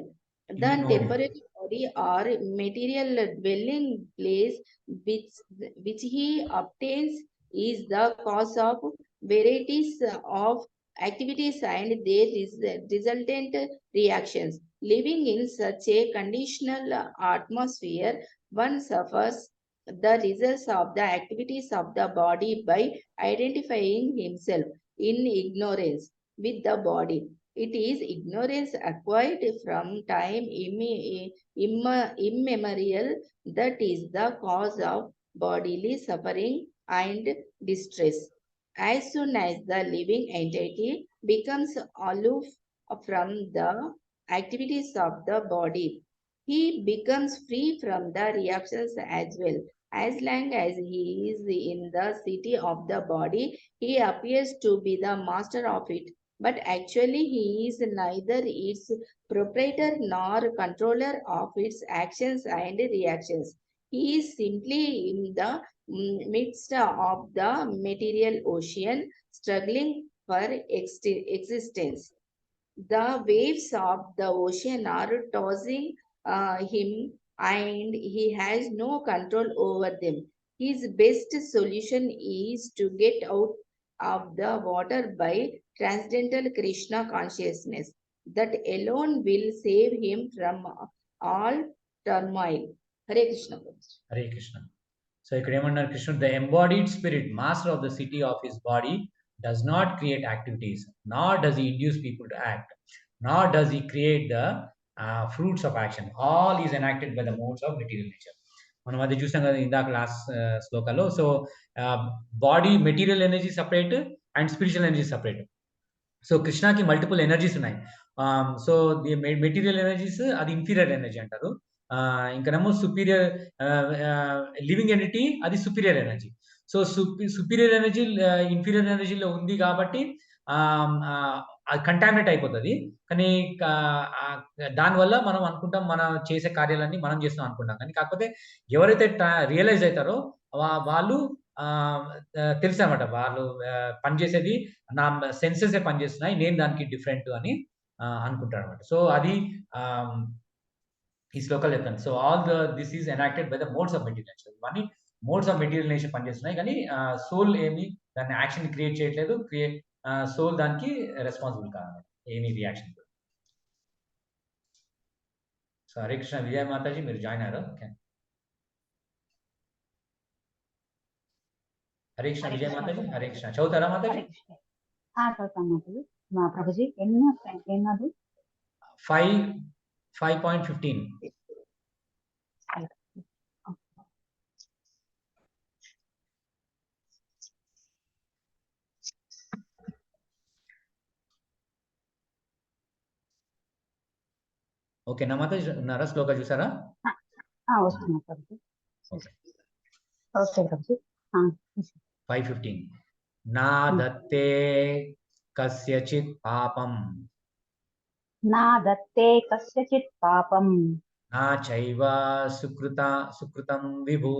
The temporary body or material dwelling place which he obtains is the cause of varieties of activities and their resultant reactions. Living in such a conditional atmosphere, one suffers the results of the activities of the body by identifying himself in ignorance with the body. It is ignorance acquired from time immemorial that is the cause of bodily suffering and distress. As soon as the living entity becomes aloof from the activities of the body, he becomes free from the reactions as well. As long as he is in the city of the body, he appears to be the master of it, but actually he is neither its proprietor nor controller of its actions and reactions. He is simply in the midst of the material ocean, struggling for existence. The waves of the ocean are tossing him, and he has no control over them. His best solution is to get out of the water by transcendental Krishna consciousness. That alone will save him from all turmoil. Hare Krishna. Hare Krishna. So ఇక్కడ ఏమన్నారు కృష్ణుడు, the embodied spirit master of the city of his body does not create activities, nor does he induce people to act, nor does he create the fruits of action. All is enacted by the modes of material nature. మనం అది చూసాం కదా ఇందాక లాస్ట్ శ్లోకాలో. So body material energy separate and spiritual energy separate. So కృష్ణకి మల్టిపుల్ ఎనర్జీస్ ఉన్నాయి. సో ది మెటీరియల్ ఎనర్జీస్ అది ఇన్ఫీరియర్ ఎనర్జీ అంటారు. ఇంకనేమో సుపీరియర్ లివింగ్ ఎనర్జీ అది superior energy. So superior energy inferior ఎనర్జీలో ఉంది కాబట్టి అది కంటామినేట్ అయిపోతుంది. కానీ దానివల్ల మనం అనుకుంటాం మన చేసే కార్యాలన్నీ మనం చేస్తాం అనుకుంటాం. కానీ కాకపోతే ఎవరైతే రియలైజ్ అవుతారో వాళ్ళు తెలుసు అనమాట, వాళ్ళు పనిచేసేది నా సెన్సెస్ పనిచేస్తున్నాయి, నేను దానికి డిఫరెంట్ అని అనుకుంటారు అనమాట. సో అది ఈ శ్లోకాలు చెప్తాను. So all this is enacted by the modes of material nature. ఇవన్నీ మోడ్స్ ఆఫ్ మెటీరియల్ నేచర్ పనిచేస్తున్నాయి, కానీ సోల్ ఏమి దాన్ని యాక్షన్ క్రియేట్ చేయట్లేదు. సోల్ దానికి రెస్పాన్సిబుల్ కాదన్నమాట ఏమి రియాక్షన్. సో హరే కృష్ణ. విజయ మాతాజీ మీరు జాయిన్ అయ్యారు. ఓకే. హరే కృష్ణ విజయ మాతాజీ. హరే కృష్ణ చదువుతారా మాతాజీ? చదువుతాను మాతాజీ. మా ప్రభుజీ ఎన్నది 5.15. ఓకే నా మాతాజీ ఉన్నారా? శ్లోక చూసారా? వస్తున్నా ప్రభుజీ. ఓకే ప్రభుజీ. 5:15. నా దత్తే కస్యచిత్ పాపం, నా దత్తే కస్యచిత్ పాపం, నా చైవ సుకృతం విభు,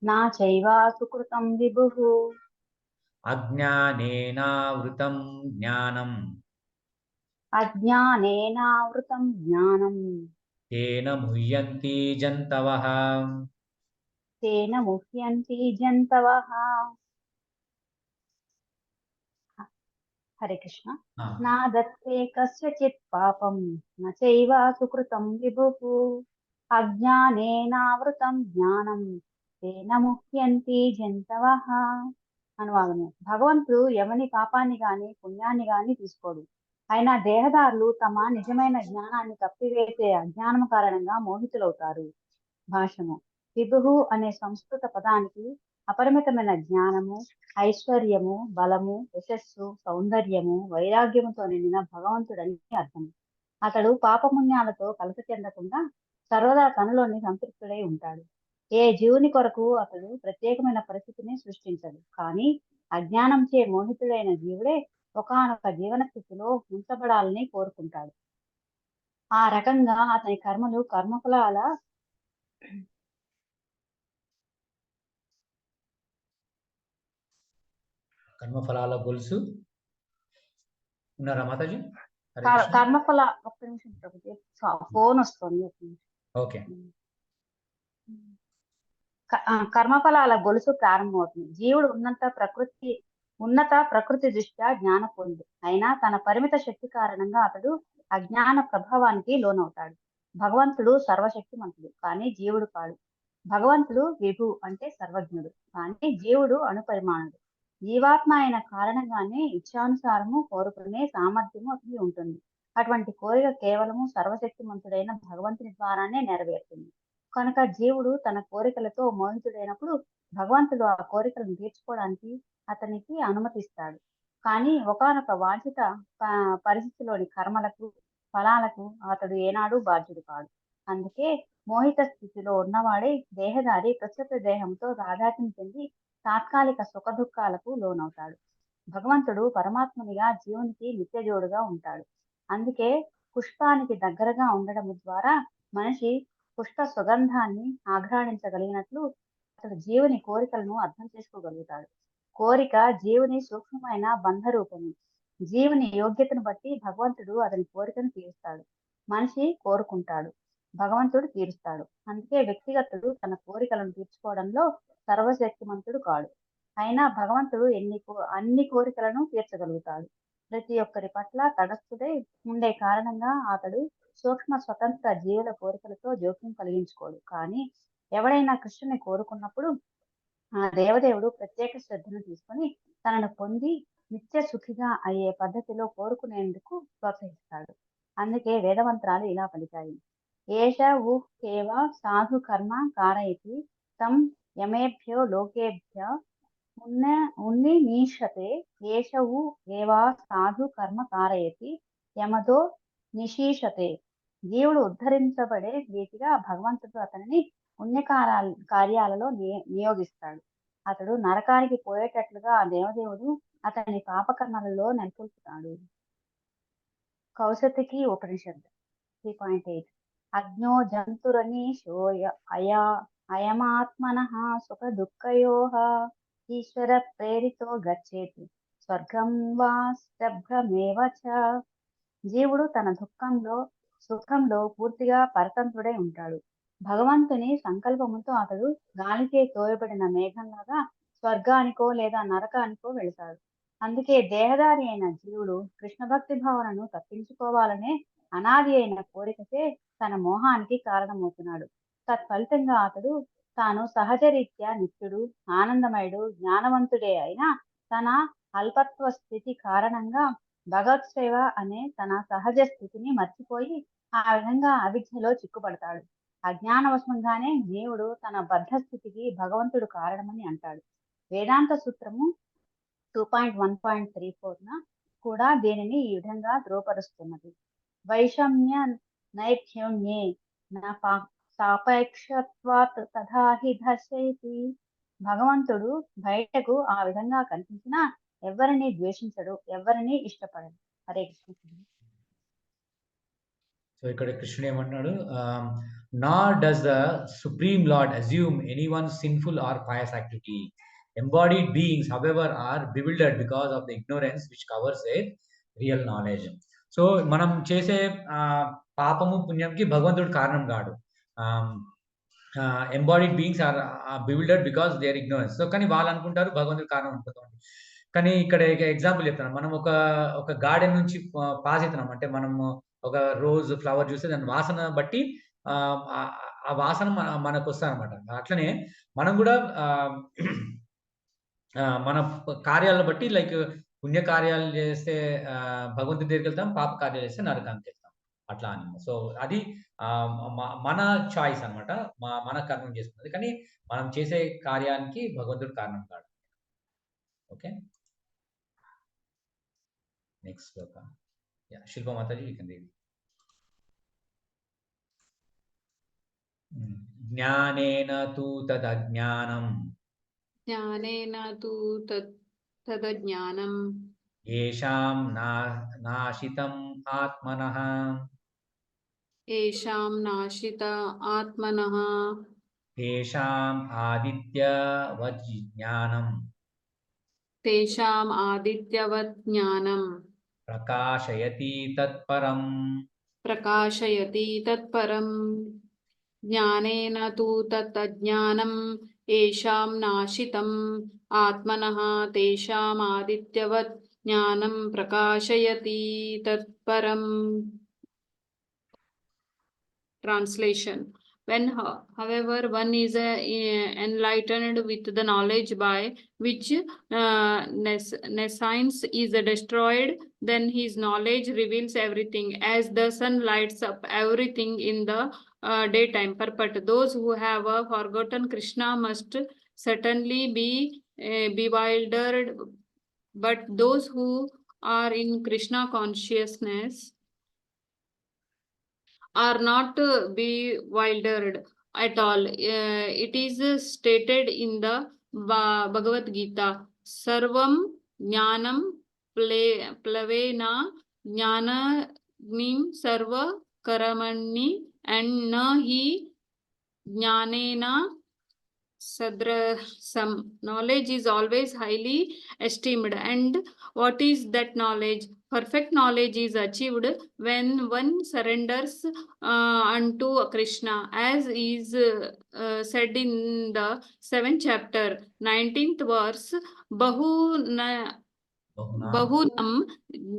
నా చైవ సుకృతం విభుః, అజ్ఞానేనావృతం జ్ఞానం, అజ్ఞానేనావృతం జ్ఞానం, తేన ముహ్యంతి జంతవః, తేన ముహ్యంతి జంతవః. హరే కృష్ణ. నా దత్తే కస్యచిత్ పాపం, న చైవ సుకృతం విభుః, అజ్ఞానేనావృతం జ్ఞానం, తేన ముహ్యంతి జంతవః. అనువాదము. భగవంతుడు ఎవని పాపాన్ని గాని పుణ్యాన్ని గాని తీసుకోడు. అయినా దేహదారులు తమ నిజమైన జ్ఞానాన్ని కప్పివేసే అజ్ఞానము కారణంగా మోహితులవుతారు. భాషము. విభుః అనే సంస్కృత పదానికి అపరిమితమైన జ్ఞానము, ఐశ్వర్యము, బలము, యశస్సు, సౌందర్యము, వైరాగ్యముతో నిండిన భగవంతుడని అర్థం. అతడు పాపపుణ్యాలతో కలత చెందకుండా సర్వదా తనలోని సంతృప్తుడై ఉంటాడు. ఏ జీవుని కొరకు అతడు ప్రత్యేకమైన పరిస్థితిని సృష్టించడు. కానీ అజ్ఞానంచే మోహితుడైన జీవుడే ఒకానొక జీవన స్థితిలో ఉంచబడాలని కోరుకుంటాడు. ఆ రకంగా అతని కర్మలు కర్మఫలాల కర్మఫలాల గొలుసు. ఉన్నారా మాతాజీ? హరే కృష్ణ. కర్మఫల ఒక్క నిమిషం ప్రభుజీ, ఫోన్ వస్తుంది. ఓకే. కర్మఫలాల గొలుసు ప్రారంభమవుతుంది. జీవుడు ఉన్నత ప్రకృతి దృష్ట్యా జ్ఞాన పొందు అయినా తన పరిమిత శక్తి కారణంగా అతడు అజ్ఞాన ప్రభావానికి లోనవుతాడు. భగవంతుడు సర్వశక్తిమంతుడు, కానీ జీవుడు కాడు. భగవంతుడు విభు అంటే సర్వజ్ఞుడు, కానీ జీవుడు అణుపరిమాణుడు. జీవాత్మ అయిన కారణంగానే ఇచ్ఛానుసారము కోరుకునే సామర్థ్యము అతనికి ఉంటుంది. అటువంటి కోరిక కేవలము సర్వశక్తిమంతుడైన భగవంతుని ద్వారానే నెరవేరుతుంది. కనుక జీవుడు తన కోరికలతో మోహితుడైనప్పుడు భగవంతుడు ఆ కోరికలను తీర్చుకోవడానికి అతనికి అనుమతిస్తాడు. కానీ ఒకానొక వాంఛిత పరిస్థితిలోని కర్మలకు ఫలాలకు అతడు ఏనాడు బాధ్యుడు కాడు. అందుకే మోహిత స్థితిలో ఉన్నవాడే దేహదారి ప్రస్తుత దేహంతో తాదాత్మ్యం చెంది తాత్కాలిక సుఖ దుఃఖాలకు లోనవుతాడు. భగవంతుడు పరమాత్మునిగా జీవునికి నిత్యజోడుగా ఉంటాడు. అందుకే పుష్పానికి దగ్గరగా ఉండడం ద్వారా మనిషి పుష్ప సుగంధాన్ని ఆఘ్రాణించగలిగినట్లు అతడు జీవుని కోరికలను అర్థం చేసుకోగలుగుతాడు. కోరిక జీవుని సూక్ష్మమైన బంధరూపము. జీవుని యోగ్యతను బట్టి భగవంతుడు అతని కోరికను తీరుస్తాడు. మనిషి కోరుకుంటాడు, భగవంతుడు తీరుస్తాడు. అందుకే వ్యక్తిగతుడు తన కోరికలను తీర్చుకోవడంలో సర్వశక్తిమంతుడు కాడు. అయినా భగవంతుడు అన్ని కోరికలను తీర్చగలుగుతాడు. ప్రతి ఒక్కరి పట్ల తటస్థుడై ఉండే కారణంగా అతడు సూక్ష్మ స్వతంత్ర జీవుల కోరికలతో జోక్యం కలిగించుకోడు. కానీ ఎవడైనా కృష్ణుని కోరుకున్నప్పుడు ఆ దేవదేవుడు ప్రత్యేక శ్రద్ధను తీసుకొని తనను పొంది నిత్య సుఖిగా అయ్యే పద్ధతిలో కోరుకునేందుకు ప్రోత్సహిస్తాడు. అందుకే వేదమంత్రాలు ఇలా పలికాయి: ఏష ఊహేవ సాధు కర్మ కారయతి తం యమేభ్యో లోకేభ్య ఉన్నీషతే. ఏష ఊ ఏవా సాధు కర్మ కారయతి యమదో నిశీషతే. జీవుడు ఉద్ధరించబడే రీతిగా భగవంతుడు అతనిని కార్యాలలో నియోగిస్తాడు. అతడు నరకానికి పోయేటట్లుగా ఆ దేవదేవుడు అతని పాపకర్మలలో నెలకొల్పుతాడు. కౌశతికి ఉపనిషత్తు 3.8. అజ్ఞో జంతురనీశో అయమాత్మనః సుఖ దుఃఖయోః ఈశ్వర ప్రేరితో గచ్చేతి స్వర్గం వా శబ్రమేవ చ. జీవుడు తన సుఖంలో పూర్తిగా పరతంత్రుడై ఉంటాడు. భగవంతుని సంకల్పముతో అతడు గాలిచే తోయబడిన మేఘంలాగా స్వర్గానికో లేదా నరకానికో వెళతాడు. అందుకే దేహదారి అయిన జీవుడు కృష్ణ భక్తి భావనను తప్పించుకోవాలనే అనాది అయిన కోరికచే తన మోహానికి కారణమవుతున్నాడు. తత్ఫలితంగా అతడు తాను సహజరీత్యా నిత్యుడు, ఆనందమయుడు, జ్ఞానవంతుడే అయినా తన అల్పత్వ స్థితి కారణంగా భగవత్ సేవ అనే తన సహజ స్థితిని మర్చిపోయి ఆ విధంగా అవిద్యలో చిక్కుపడతాడు. అజ్ఞానవశంగానే జీవుడు తన బద్ధ స్థితికి భగవంతుడు కారణమని అంటాడు. వేదాంత సూత్రము 2.1.34 కూడా దీనిని ఈ విధంగా ధృవపరుస్తున్నది. వైషమ్య నైర్ఘ్యమ్యే సాపేక్షత్వాత్ తథా హి దర్శయతి. భగవంతుడు బయటకు ఆ విధంగా కనిపించినా ఎవరిని ద్వేషించడు, ఎవరిని ఇష్టపడడు. హరే కృష్ణ. సో ఇక్కడ కృష్ణుడు ఏమంటున్నాడు, not does the supreme lord assume anyone sinful or pious activity. Embodied beings, however, are bewildered because of the ignorance which covers their real knowledge. So మనం చేసే పాపము పుణ్యంకి భగవంతుడు కారణం కాడు. Embodied beings are bewildered because they are ignorance. So కానీ వాళ్ళు అనుకుంటారు భగవంతుడు కారణం అనుకుంటాం. కానీ ఇక్కడ ఎగ్జాంపుల్ చెప్తాను. మనం ఒక గార్డెన్ నుంచి పాస్ అవుతున్నాం అంటే మనం ఒక రోజ్ ఫ్లవర్ చూస్తే దాని వాసన బట్టి ఆ వాసన మనకు వస్తారనమాట. అట్లనే మనం కూడా మన కార్యాలను బట్టి లైక్ పుణ్య కార్యాలు చేస్తే భగవంతుడి దగ్గరికి వెళ్తాం, పాప కార్యాలు చేస్తే నరకానికి వెళ్తాం అట్లా అని. సో అది మన చాయిస్ అనమాట, మన కర్మం చేసుకున్నది. కానీ మనం చేసే కార్యానికి భగవంతుడు కారణం కాదు. ఓకే, నెక్స్ట్ శ్లోక. శిల్ప మాతాజీ, యూ కెన్ రీడ్. జ్ఞానేన తు తదజ్ఞానం జ్ఞానేన తు తదజ్ఞానం येषां नाशितं आत्मनः येषां नाशित आत्मनः तेषाम् आदित्यवत् ज्ञानं तेषाम् आदित्यवत् ज्ञानं प्रकाशयति तत्परम् प्रकाशयति तत्परम् ज्ञानेन तु तत् अज्ञानं येषां नाशितम् आत्मनः तेषाम् आदित्यवत् ज्ञानं प्रकाशयति तत्परम्. Translation. When, however, one is enlightened with the knowledge by which nescience is destroyed, then his knowledge reveals everything, as the sun lights up everything in the daytime. But those who have forgotten Krishna must certainly be bewildered. But those who are in Krishna consciousness are not bewildered at all. It is stated in the Bhagavad Gita, Sarvam Jnanam Plavena Jnanagnim Sarva Karamani, and na hi Jnanena Sadrasam. Knowledge is always highly esteemed. And what is that knowledge? Perfect knowledge is achieved when one surrenders unto Krishna, as is said in the 7th chapter, 19th verse, Bahunam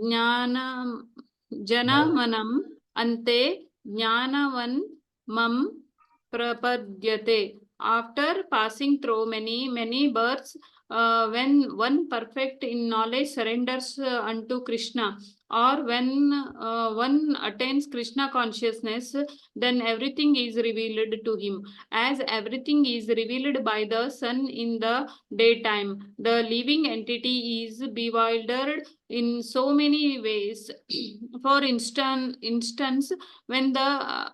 Jnanam Janamanam Ante Jnanavan Mam Prapadyate. After passing through many births, when one perfect in knowledge surrenders unto Krishna, or when one attains Krishna consciousness, then everything is revealed to him. As everything is revealed by the sun in the daytime, the living entity is bewildered in so many ways. For instance, when the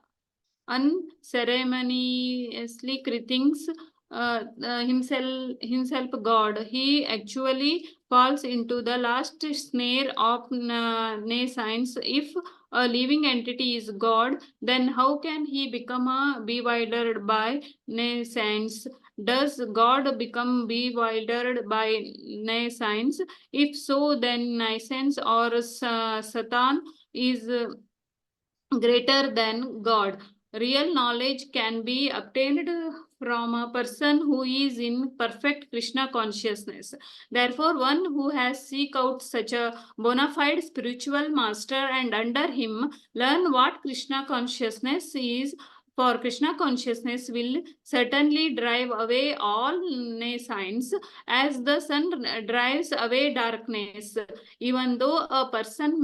unceremoniously thinks himself God, he actually falls into the last snare of nescience. If a living entity is God, then how can he become bewildered by nescience? Does God become bewildered by nescience? If so, then nescience or Satan is greater than God. Real knowledge can be obtained from a person who is in perfect Krishna consciousness. Therefore, one who has seek out such a bona fide spiritual master and under him learn what Krishna consciousness is, for Krishna consciousness will certainly drive away all nescience, as the sun drives away darkness. Even though a person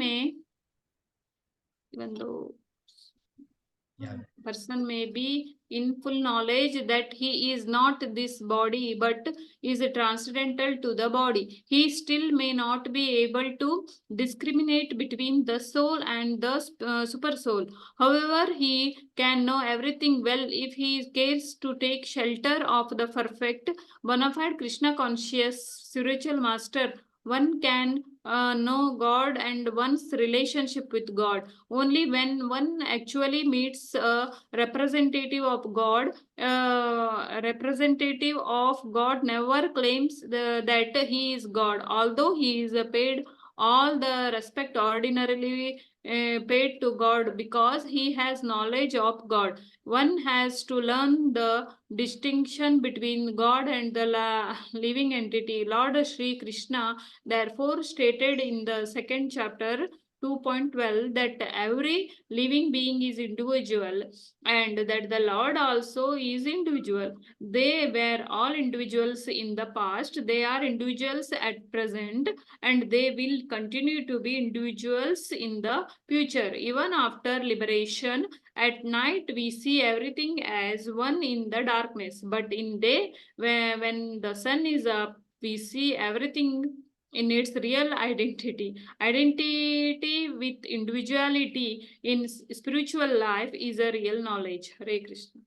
may be in full knowledge that he is not this body but is transcendental to the body, he still may not be able to discriminate between the soul and the super soul. However, he can know everything well if he cares to take shelter of the perfect bona fide Krishna conscious spiritual master. One can know God and one's relationship with God only when one actually meets a representative of God. Representative of God never claims that he is God, although he is paid all the respect ordinarily paid to God, because he has knowledge of God. One has to learn the distinction between God and the living entity. Lord Shri Krishna therefore stated in the 2nd chapter 2.12 that every living being is individual and that the Lord also is individual. They were all individuals in the past, they are individuals at present, and they will continue to be individuals in the future. Even after liberation, at night we see everything as one in the darkness, but in day, when the sun is up, we see everything in its real identity. Identity with individuality in spiritual life is a real knowledge. Hare Krishna.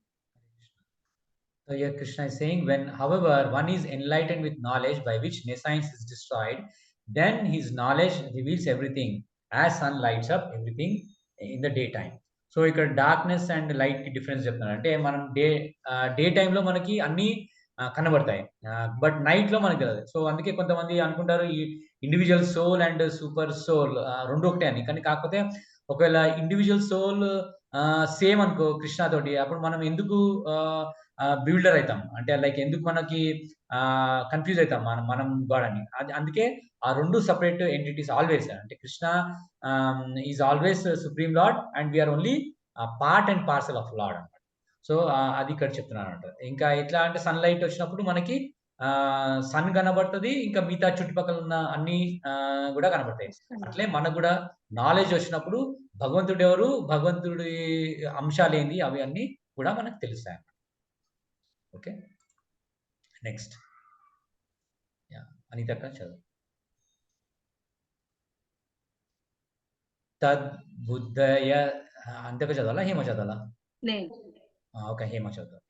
So here Krishna is saying, when, however, one is enlightened with knowledge by which nescience is destroyed, then his knowledge reveals everything as sun lights up everything in the daytime. So ఇక్కడ డార్క్నెస్ అండ్ లైట్ కి డిఫరెన్స్ చెప్తున్నాను. అంటే మనం డే టైంలో మనకి అన్ని కనబడతాయి, బట్ నైట్ లో మనకి తెలియదు. సో అందుకే కొంతమంది అనుకుంటారు ఈ individual soul and super soul రెండు ఒకటే అని. కానీ కాకపోతే ఒకవేళ ఇండివిజువల్ సోల్ సేమ్ అనుకో కృష్ణ తోటి, అప్పుడు మనం ఎందుకు బిల్డర్ అవుతాం అంటే లైక్ ఎందుకు మనకి కన్ఫ్యూజ్ అవుతాం మనం గాడ్ అని. అందుకే ఆ రెండు సపరేట్ ఎంటిటీస్ ఆల్వేస్. అంటే Krishna is always supreme lord and we are only part and parcel of lord అనమాట. సో అది ఇక్కడ చెప్తున్నాను అనమాట. ఇంకా ఎట్లా అంటే సన్ లైట్ వచ్చినప్పుడు మనకి సన్ కనబడుతుంది, ఇంకా మిగతా చుట్టుపక్కల ఉన్న అన్ని కూడా కనబడతాయి. అట్లే మనకు కూడా నాలెడ్జ్ వచ్చినప్పుడు భగవంతుడు ఎవరు, భగవంతుడి అంశాలు ఏంది, అవి అన్ని కూడా మనకు తెలుస్తాయి అన్నమాట. ఓకే, నెక్స్ట్ అనిత చదువు. తద్బుద్ధయ అంతకు చదవాలా, హేమ చదవాలా? ఓకే, హేమ చదువు.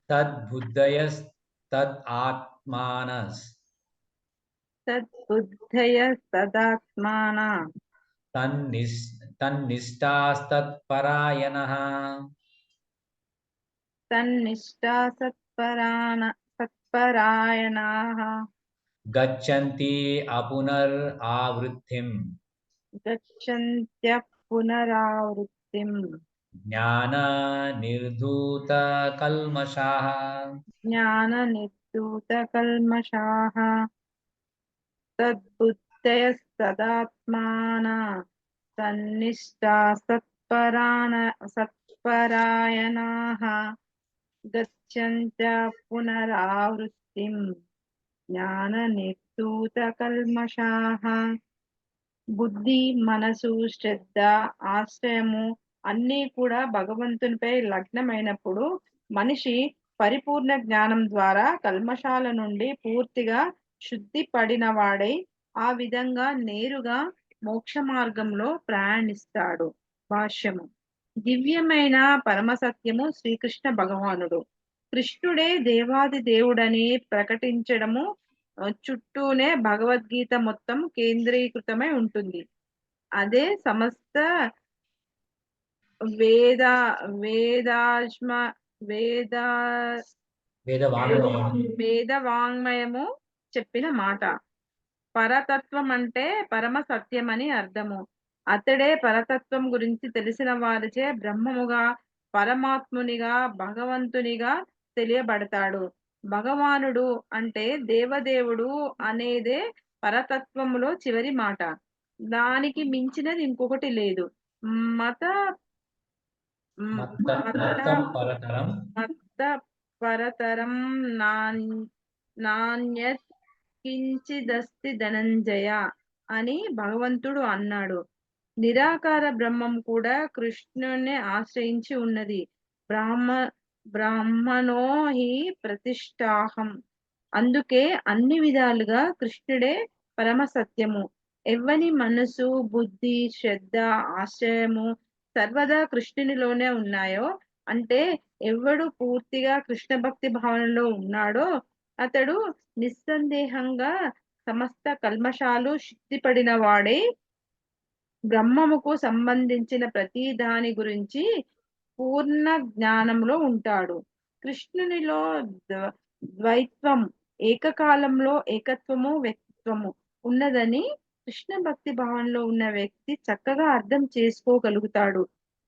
తద్బుద్ధయ తద్ ఆత్మానస్ తద్బుద్ధయ తదాత్మాన తన్నిష్టాస్తత్పరాయణః తన్నిష్టా సత్పరాయణాః గచ్చంతి అపునర్ ఆవృత్తిం గచ్చంత్య పునరావృత్తిం జ్ఞాన నిర్ధూత కల్మషాః జ్ఞాన నిర్ధూత కల్మషాః తద్బుద్ధయస్తదాత్మాన తన్నిష్టా సత్పరాయణాః గచ్చంత్య పునరావృత్తిం జ్ఞాన నిర్ధూత కల్మషాః. బుద్ధి, మనసు, శ్రద్ధ, ఆశ్రయము అన్నీ కూడా భగవంతునిపై లగ్నమైనప్పుడు మనిషి పరిపూర్ణ జ్ఞానం ద్వారా కల్మషాల నుండి పూర్తిగా శుద్ధి పడినవాడై ఆ విధంగా నేరుగా మోక్ష మార్గంలో ప్రయాణిస్తాడు. భాష్యము. దివ్యమైన పరమసత్యము శ్రీకృష్ణ భగవానుడు. కృష్ణుడే దేవాది దేవుడని ప్రకటించడము చుట్టూనే భగవద్గీత మొత్తం కేంద్రీకృతమై ఉంటుంది. అదే సమస్త వేదవాంగ్మయము చెప్పిన మాట. పరతత్వం అంటే పరమ సత్యం అని అర్థము. అతడే పరతత్వం గురించి తెలిసిన వారిచే బ్రహ్మముగా, పరమాత్మునిగా, భగవంతునిగా తెలియబడతాడు. భగవానుడు అంటే దేవదేవుడు అనేదే పరతత్వములో చివరి మాట. దానికి మించినది ఇంకొకటి లేదు. మత పరతరం నాణ్యత్ కించిదస్తి ధనంజయ అని భగవంతుడు అన్నాడు. నిరాకార బ్రహ్మం కూడా కృష్ణుని ఆశ్రయించి ఉన్నది. బ్రాహ్మణో హి ప్రతిష్టాహం. అందుకే అన్ని విధాలుగా కృష్ణుడే పరమ సత్యము. ఎవ్వని మనసు, బుద్ధి, శ్రద్ధ, ఆశ్రయము సర్వదా కృష్ణునిలోనే ఉన్నాయో, అంటే ఎవడు పూర్తిగా కృష్ణ భక్తి భావనలో ఉన్నాడో అతడు నిస్సందేహంగా సమస్త కల్మషాలు శుద్ధిపడిన వాడే బ్రహ్మముకు సంబంధించిన ప్రతి దాని గురించి పూర్ణ జ్ఞానంలో ఉంటాడు. కృష్ణునిలో ద్వైత్వం, ఏకకాలంలో ఏకత్వము, వ్యక్తిత్వము ఉన్నదని కృష్ణ భక్తి భావనలో ఉన్న వ్యక్తి చక్కగా అర్థం చేసుకోగలుగుతాడు.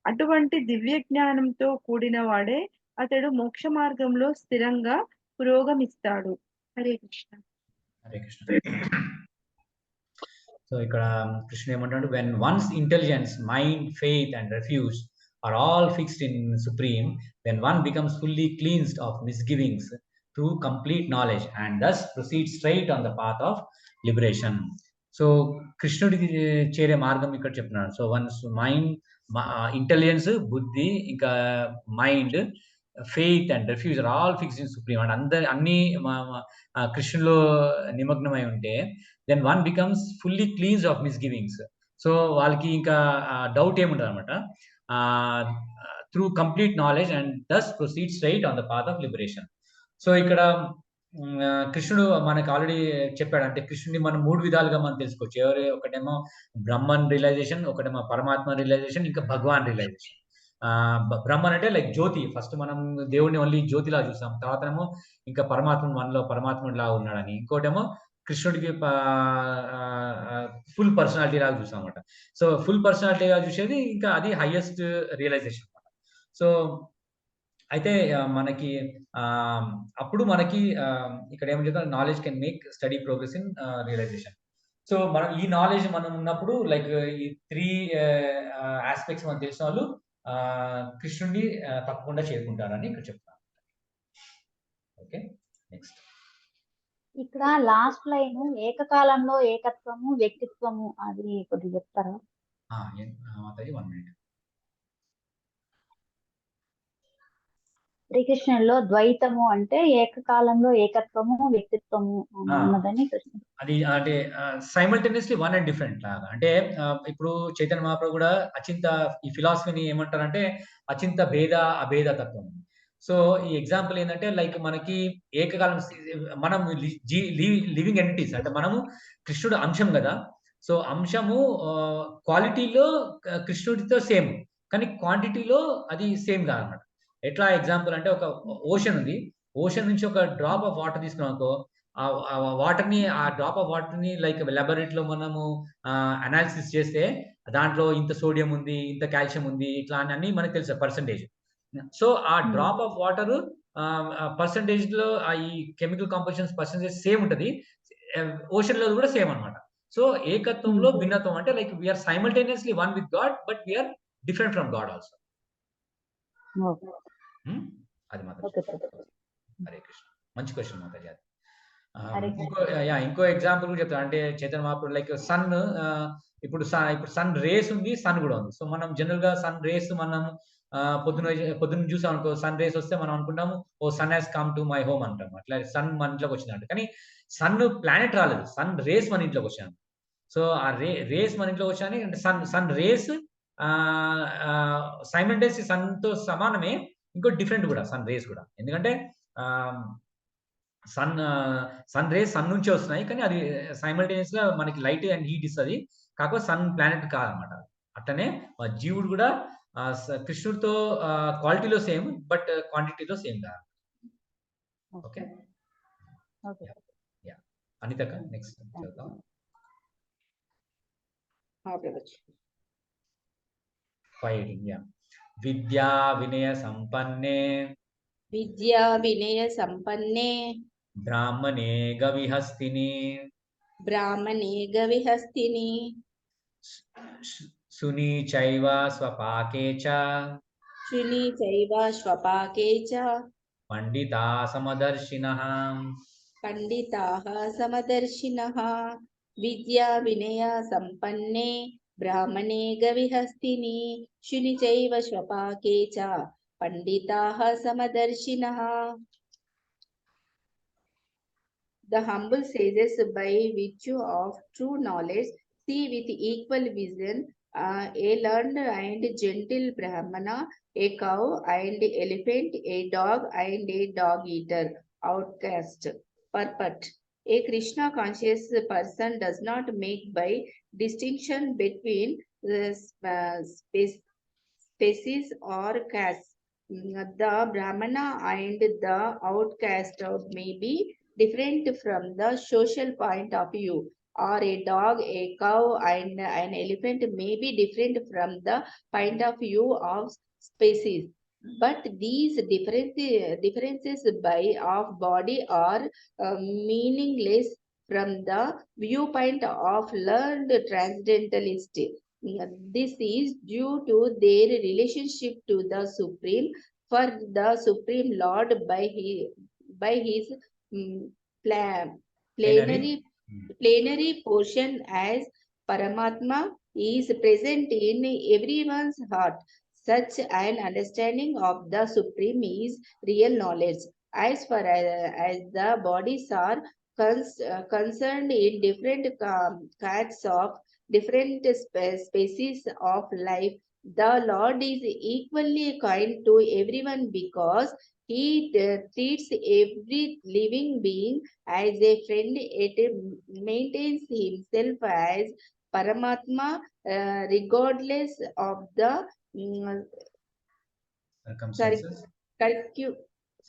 అటువంటి దివ్య జ్ఞానంతో కూడిన వాడే అతడు మోక్ష మార్గంలో స్థిరంగా పురోగమిస్తాడు. హరే కృష్ణ. హరే కృష్ణ. సో ఇక్కడ కృష్ణ ఏమంటాడు, when once intelligence, mind, faith and refuse are all fixed in Supreme, then one becomes fully cleansed of misgivings through complete knowledge and thus proceeds straight on the path of liberation. So కృష్ణుడికి చేరే మార్గం ఇక్కడ చెప్తున్నాడు. సో వన్స్ మైండ్, ఇంటెలిజెన్స్, బుద్ధి, ఇంకా mind, faith and refuge are all fixed in supreme and అన్ని కృష్ణులో నిమగ్నమై ఉంటే then one becomes fully cleansed of misgivings. So వాళ్ళకి ఇంకా డౌట్ ఏముండదు అనమాట. through complete knowledge and thus proceed straight on the path of liberation. So ఇక్కడ కృష్ణుడు మనకు ఆల్రెడీ చెప్పాడు. అంటే కృష్ణుడిని మనం 3 విధాలుగా మనం తెలుసుకోవచ్చు. ఒకటేమో బ్రహ్మన్ రియలైజేషన్, ఒకటేమో పరమాత్మ రియలైజేషన్, ఇంకా భగవాన్ రియలైజేషన్. బ్రహ్మన్ అంటే లైక్ జ్యోతి. ఫస్ట్ మనం దేవుడిని ఓన్లీ జ్యోతిలా చూసాం. తర్వాతేమో ఇంకా పరమాత్మ మనలో పరమాత్ముడిలా ఉన్నాడని. ఇంకోటేమో కృష్ణుడికి ఫుల్ పర్సనాలిటీ లాగా చూసాం అన్నమాట. సో ఫుల్ పర్సనాలిటీగా చూసేది ఇంకా అది హైయెస్ట్ రియలైజేషన్ అన్నమాట. సో అయితే మనకి అప్పుడు మనకి ఇక్కడ ఏం చెప్తారు, knowledge can make steady progress in realization. So మనం ఈ నాలెడ్జ్ మనం ఉన్నప్పుడు లైక్ ఈ 3 ఆస్పెక్ట్స్ మనకు తెలిసిన వాళ్ళు కృష్ణుడిని తప్పకుండా చేరుకుంటారని ఇక్కడ చెప్తాను. Okay, next. ఇక్కడ లాస్ట్ లైన్ ఏకకాలంలో ఏకత్వము వ్యక్తిత్వము అది కొద్దిగా చెప్తారా? మాతాజీ 1 minute. శ్రీకృష్ణుడిలో ద్వైతము అంటే ఏకకాలంలో ఏకత్వము వ్యక్తిత్వము అన్నదని కృష్ణుడు. అది అంటే సైమల్టేనియస్లీ వన్ అండ్ డిఫరెంట్ లాగా. అంటే ఇప్పుడు చైతన్య మహాప్రభు కూడా అచింత ఈ ఫిలాసఫీని ఏమంటారంటే అచింత భేద అభేద తత్వం. సో ఈ ఎగ్జాంపుల్ ఏంటంటే లైక్ మనకి ఏకకాలం మనం లివింగ్ ఎంటిటీస్, అంటే మనము కృష్ణుడు అంశం కదా. సో అంశము క్వాలిటీలో కృష్ణుడితో సేమ్, కానీ క్వాంటిటీలో అది సేమ్ కాదన్నమాట. ఎట్లా ఎగ్జాంపుల్ అంటే ఒక ఓషన్ ఉంది. ఓషన్ నుంచి ఒక డ్రాప్ ఆఫ్ వాటర్ తీసుకున్నాం అనుకో, ఆ డ్రాప్ ఆఫ్ వాటర్ ని లైక్ లాబొరేటరీలో మనము అనాలిసిస్ చేస్తే దాంట్లో ఇంత సోడియం ఉంది, ఇంత కాల్షియం ఉంది, ఇట్లా అని మనకు తెలుసు పర్సంటేజ్. సో ఆ డ్రాప్ ఆఫ్ వాటర్ పర్సంటేజ్ లో ఈ కెమికల్ కాంపోజిషన్స్ పర్సంటేజ్ సేమ్ ఉంటది. ఓషన్ లో కూడా సేమ్ అన్నమాట. సో ఏకత్వంలో భిన్నత్వం అంటే like we are simultaneously one with God, but we are different from God also. అది మాత్రం. హరే కృష్ణ. మంచి క్వశ్చన్ మాతాజీ. ఇంకో ఎగ్జాంపుల్ కూడా చెప్తాను. అంటే చైతన్య మహాప్రభు లైక్ సన్, ఇప్పుడు సన్ రేస్ ఉంది, సన్ కూడా ఉంది. సో మనం జనరల్ గా సన్ రేస్ మనం పొద్దున్న చూసాం అనుకో, సన్ రేస్ వస్తే మనం అనుకుంటాము oh sun has come to my home అంటాం. అట్లా సన్ మన ఇంట్లోకి వచ్చిందంట. కానీ సన్ ప్లానెట్ రాలేదు, సన్ రేస్ మన ఇంట్లోకి వచ్చాను. సో ఆ రేస్ మన ఇంట్లోకి వచ్చాయని అంటే సన్ రేస్ సైమల్టేనియస్లీ సన్ తో సమానమే, ఇంకో డిఫరెంట్ కూడా సన్ రేస్ కూడా. ఎందుకంటే సన్ రేస్ సన్ నుంచి వస్తున్నాయి, కానీ అది సైమల్టేనియస్ గా మనకి లైట్ అండ్ హీట్ ఇస్తుంది. కాకపోతే సన్ ప్లానెట్ కాదనమాట. అట్లనే జీవుడు కూడా కృష్ణుడితో క్వాలిటీలో సేమ్, బట్ క్వాంటిటీలో సేమ్ కాదు. ఓకే, అనితక్క నెక్స్ట్ చదువుతాం. విద్యా వినయ సంపన్నే బ్రాహ్మణే గవిహస్తిని శునీచైవ స్వపాకే చ పండితాః సమదర్శినః. విద్యా వినయ సంపన్నే బ్రాహ్మణే గవిహస్తిని శునిచైవ స్వపాకే చ పండితాః సమదర్శినః. The humble sages by virtue of true knowledge see with equal vision a learned and gentle Brahmana, a cow and elephant, a dog and a dog eater, outcast, pervert. A Krishna conscious person does not make by distinction between the species or castes. The Brahmana and the outcast may be different from the social point of view, or a dog, a cow, and an elephant may be different from the point of view of species. But these differences of body are meaningless from the viewpoint of learned transcendentalist. This is due to their relationship to the Supreme, for the Supreme Lord by his plenary portion as Paramatma is present in everyone's heart. Such an understanding of the Supreme is real knowledge. As far as the bodies are concerned in different kinds of different species of life, the Lord is equally kind to everyone because He treats every living being as a friend, it maintains himself as Paramatma, regardless of the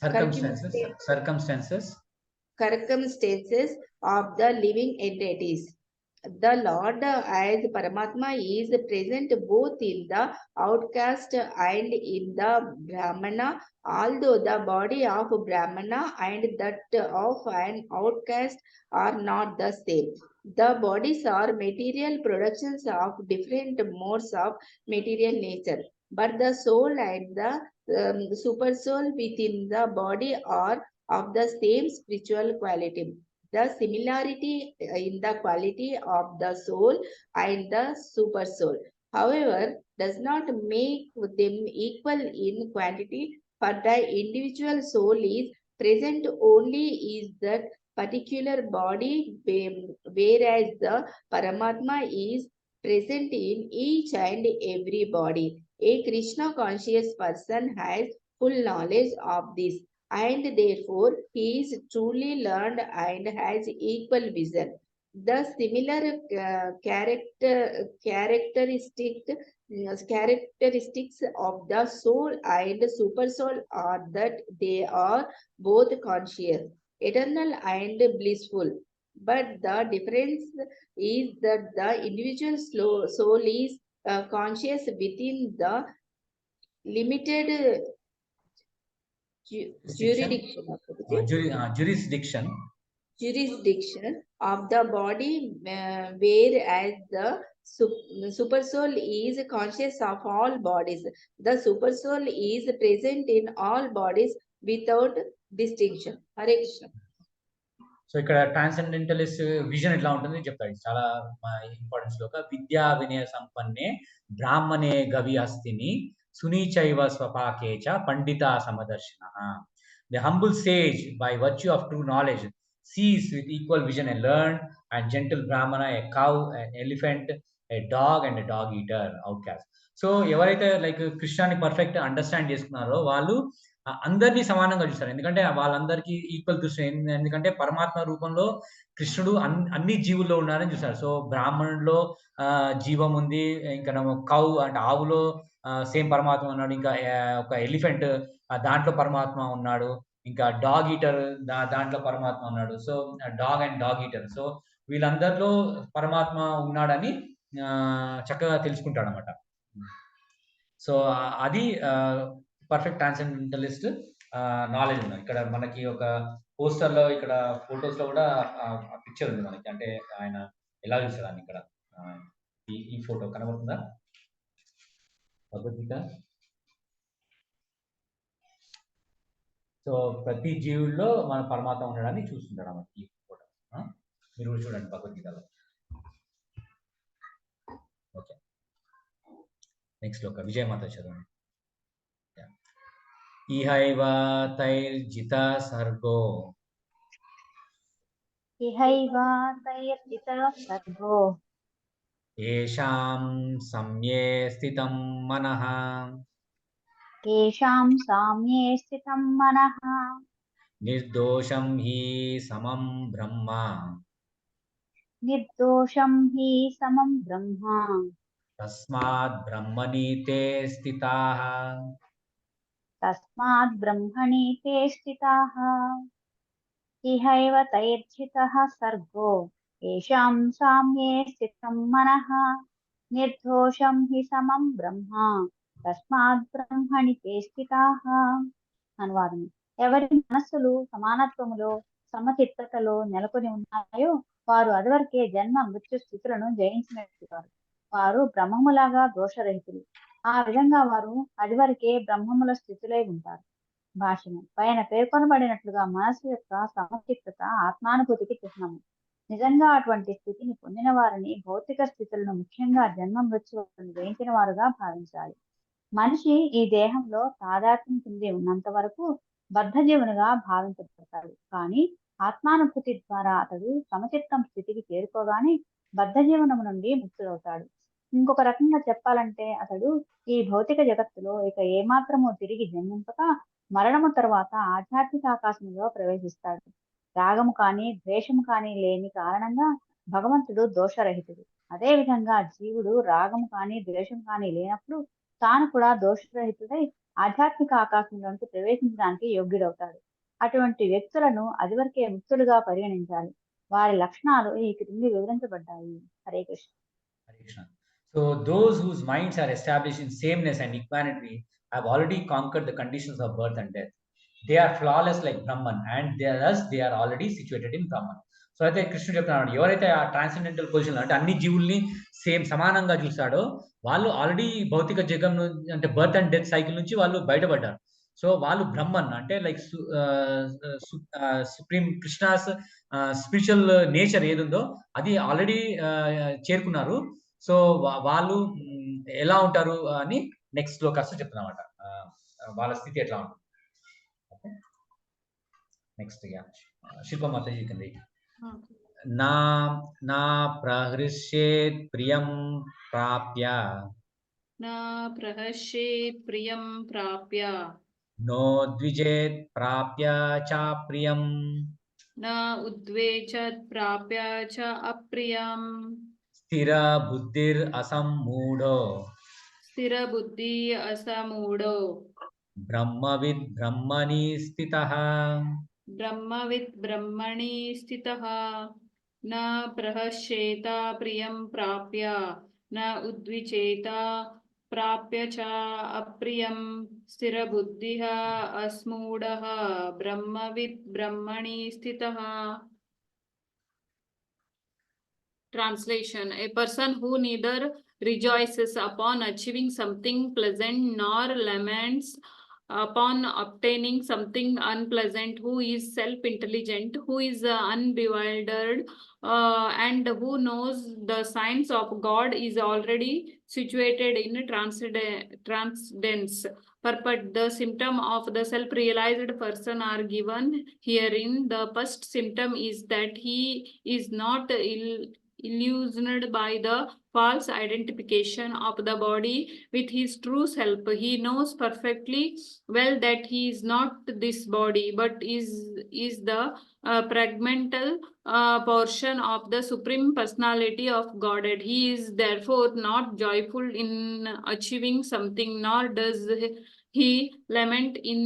Circumstances. circumstances of the living entities. The Lord as Paramatma is present both in the outcast and in the Brahmana, although the body of Brahmana and that of an outcast are not the same. The bodies are material productions of different modes of material nature, but the soul and the super soul within the body are of the same spiritual quality. The similarity in the quality of the soul and the super soul, however, does not make them equal in quantity, for the individual soul is present only is that particular body, whereas the Paramatma is present in each and every body. A Krishna conscious person has full knowledge of this, and therefore he is truly learned and has equal vision. The similar characteristics of the soul and super soul are that they are both conscious, eternal and blissful. But the difference is that the individual soul is conscious within the limited jurisdiction of the body, whereas the super soul is conscious of all bodies. The super soul is present in all bodies without distinction. Hare Krishna. So ఇక్కడ ట్రాన్సెండెంటలిస్ట్ విజన్ ఎట్లా ఉంటుంది చెప్తాడు. చాలా ఇంపార్టెన్స్ లో విద్యా వినయ సంపన్నే బ్రాహ్మణే గవి హస్తిని సునీచైవ స్వపాకేచ పండిత సమదర్శన. The humble sage, by virtue of true knowledge, sees with equal vision a learned and gentle brahmana, a cow, an elephant, a dog and a dog eater, outcast. So ఎవరైతే లైక్ కృష్ణాన్ని పర్ఫెక్ట్ అండర్స్టాండ్ చేసుకున్నారో వాళ్ళు అందరినీ సమానంగా చూస్తారు. ఎందుకంటే వాళ్ళందరికీ ఈక్వల్ దృష్టి. ఎందుకంటే పరమాత్మ రూపంలో కృష్ణుడు అన్ని జీవుల్లో ఉన్నారని చూస్తారు. సో బ్రాహ్మణుల్లో జీవం ఉంది, ఇంకా కౌ అంటే ఆవులో సేమ్ పరమాత్మ ఉన్నాడు, ఇంకా ఒక ఎలిఫెంట్ దాంట్లో పరమాత్మ ఉన్నాడు, ఇంకా డాగ్ ఈటర్ దాంట్లో పరమాత్మ ఉన్నాడు. So dog and dog eater, so వీళ్ళందరిలో పరమాత్మ ఉన్నాడని చక్కగా తెలుసుకుంటాడు అనమాట. సో అది పర్ఫెక్ట్ ట్రాన్సెండెంటలిస్ట్ నాలెడ్జ్ ఉంది. ఇక్కడ మనకి ఒక పోస్టర్ లో, ఇక్కడ ఫొటోస్ లో కూడా పిక్చర్ ఉంది మనకి, అంటే ఆయన ఎలా చూసాడని. ఇక్కడ ఈ ఫోటో కనబడుతుందా భగవద్గీత? సో ప్రతి జీవుల్లో మన పరమాత్మ ఉండడాన్ని చూస్తుంటాడు అన్నమాట ఈ ఫోటో. మీరు కూడా చూడండి భగవద్గీతలో. ఓకే, నెక్స్ట్ లో విజయమాత చదవండి. ఇహైవ తైర్జిత సర్గో ఏషాం సమ్యే స్థితం మనః నిర్దోషం హి సమం బ్రహ్మ తస్మాత్ బ్రహ్మణి తే స్థితాః. ఇహైవ తైర్జితః సర్గో ఏషాం సామ్యే స్థితం మనః నిర్దోషం హి సమం బ్రహ్మ తస్మాత్ బ్రహ్మణి తే స్థితాః. అనువాదం: ఎవరి మనస్సులు సమానత్వములో సమచిత్తతలో నెలకొని ఉన్నాయో వారు అదివరకే జన్మ మృత్యు స్థితులను జయించినట్టు వారు బ్రహ్మములాగా దోషరహితులు. ఆ విధంగా వారు అదివరకే బ్రహ్మముల స్థితులై ఉంటారు. భాషను పైన పేర్కొనబడినట్లుగా మనస్సు యొక్క సమచిత్తత ఆత్మానుభూతికి చిహ్నము. నిజంగా అటువంటి స్థితిని పొందిన వారిని భౌతిక స్థితులను, ముఖ్యంగా జన్మ మృత్యువులను జయించిన వారుగా భావించాలి. మనిషి ఈ దేహంలో తాదాత్మ్యం చెంది ఉన్నంత వరకు బద్ధజీవునిగా భావించబడతాడు. కానీ ఆత్మానుభూతి ద్వారా అతడు సమచిత్తం స్థితికి చేరుకోగానే బద్ధజీవనము నుండి ముక్తుడవుతాడు. ఇంకొక రకంగా చెప్పాలంటే అతడు ఈ భౌతిక జగత్తులో ఇక ఏమాత్రమూ తిరిగి జన్మింపక మరణము తర్వాత ఆధ్యాత్మిక ఆకాశంలో ప్రవేశిస్తాడు. రాగము కానీ ద్వేషము కానీ లేని కారణంగా భగవంతుడు దోషరహితుడు. అదేవిధంగా జీవుడు రాగము కానీ ద్వేషం కానీ లేనప్పుడు తాను కూడా దోషరహితుడై ఆధ్యాత్మిక ఆకాశంలోనికి ప్రవేశించడానికి యోగ్యుడవుతాడు. అటువంటి వ్యక్తులను అదివరకే ముక్తులుగా పరిగణించాలి. వారి లక్షణాలు ఈ క్రింది వివరించబడ్డాయి. Hare Krishna. Hare Krishna. So those whose minds are established in sameness and equanimity have already conquered the conditions of birth and death. They are flawless like Brahman, and they are already situated in Brahman. So అయితే కృష్ణుడు చెప్తున్నాడు, ఎవరైతే ఆ ట్రాన్సెండెంటల్ పొజిషన్ అంటే అన్ని జీవుల్ని సేమ్ సమానంగా చూస్తాడో వాళ్ళు ఆల్రెడీ భౌతిక జగం అంటే బర్త్ అండ్ డెత్ సైకిల్ నుంచి వాళ్ళు బయటపడ్డారు. సో వాళ్ళు బ్రహ్మన్ అంటే like supreme Krishna's spiritual nature ఏదుందో అది ఆల్రెడీ చేరుకున్నారు. సో వాళ్ళు ఎలా ఉంటారు అని నెక్స్ట్ లో కాస్త చెప్తున్నమాట, వాళ్ళ స్థితి ఎట్లా ఉంటుంది. నెక్స్ట్ శిల్పమాతజీ కింద నా నా ప్రహృష్యేత్ ప్రియం ప్రాప్య నా ప్రహర్షేత్ ప్రియం ప్రాప్య నో ద్విజేత్ ప్రాప్య చ ప్రియం నా ఉద్వేచత్ ప్రాప్య చ అప్రియం స్థిర బుద్ధిర్ అసమ్మూఢో స్థిర బుద్ధి అసమూఢో బ్రహ్మవిద్ బ్రహ్మణి స్థితః బ్రహ్మవిత్ బ్రహ్మణి స్థితః నా ప్రహర్షేత ప్రియం ప్రాప్య నా ఉద్విచేత ప్రాప్య చ అప్రియం స్థిరబుద్ధిః అస్మూఢః బ్రహ్మవిత్ బ్రహ్మణి స్థితః. Translation: A person who neither rejoices upon achieving something pleasant nor laments upon obtaining something unpleasant, who is self-intelligent, who is unbewildered, and who knows the signs of God, is already situated in transcendence. Purport: The symptom of the self-realized person are given herein. The first symptom is that he is not illusioned by the false identification of the body with his true self. He knows perfectly well that he is not this body, but is the fragmental portion of the Supreme Personality of Godhead. He is therefore not joyful in achieving something, nor does he lament in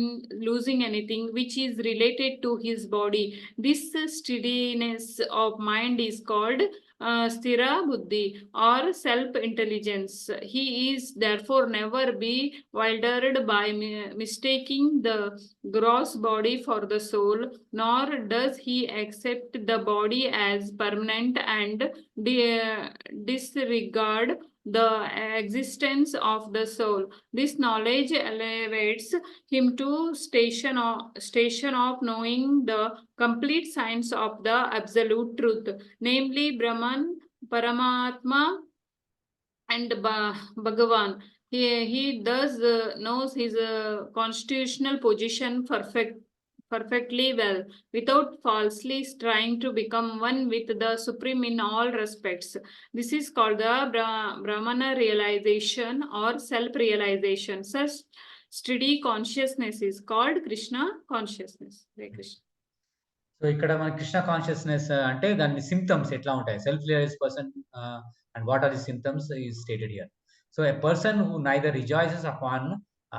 losing anything which is related to his body. This steadiness of mind is called sthira buddhi or self-intelligence. He is therefore never bewildered by mistaking the gross body for the soul, nor does he accept the body as permanent and disregard the existence of the soul. This knowledge elevates him to station of knowing the complete science of the absolute truth, namely Brahman, Paramatma, and Bhagavan. He thus knows his constitutional position perfectly well, without falsely trying to become one with the Supreme in all respects. This is called the Brahmana realization or self-realization. Such steady consciousness is called Krishna consciousness. Hare Krishna. So ఇక్కడ మన కృష్ణ కాన్షియస్నెస్ అంటే దాని సిమ్టమ్స్ ఎట్లా ఉంటాయి, self realize person and what are the symptoms is stated here. So a person who neither rejoices upon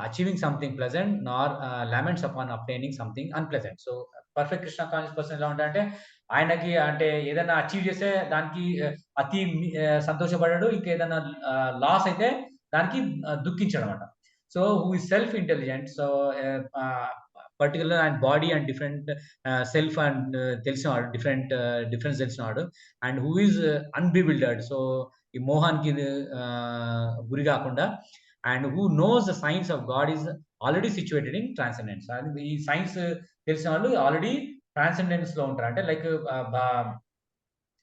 achieving something pleasant nor laments upon obtaining something unpleasant. So perfect Krishna conscious person ఎలా ఉంటాయంటే ఆయనకి అంటే ఏదైనా అచీవ్ చేస్తే దానికి అతి సంతోషపడాడు, ఇంకా ఏదైనా లాస్ అయితే దానికి దుఃఖించడం అనమాట. So who is self intelligent, so particular and body and different self and తెలిసినవాడు, డిఫరెన్స్ తెలిసినవాడు, అండ్ హూ ఈజ్ అన్బివిల్డర్డ్, సో ఈ మోహానికి గురి కాకుండా, and who knows the science of God is already situated in transcendence. ఈ సైన్స్ తెలిసిన వాళ్ళు ఆల్రెడీ ట్రాన్సెండెన్స్ లో ఉంటారు, అంటే లైక్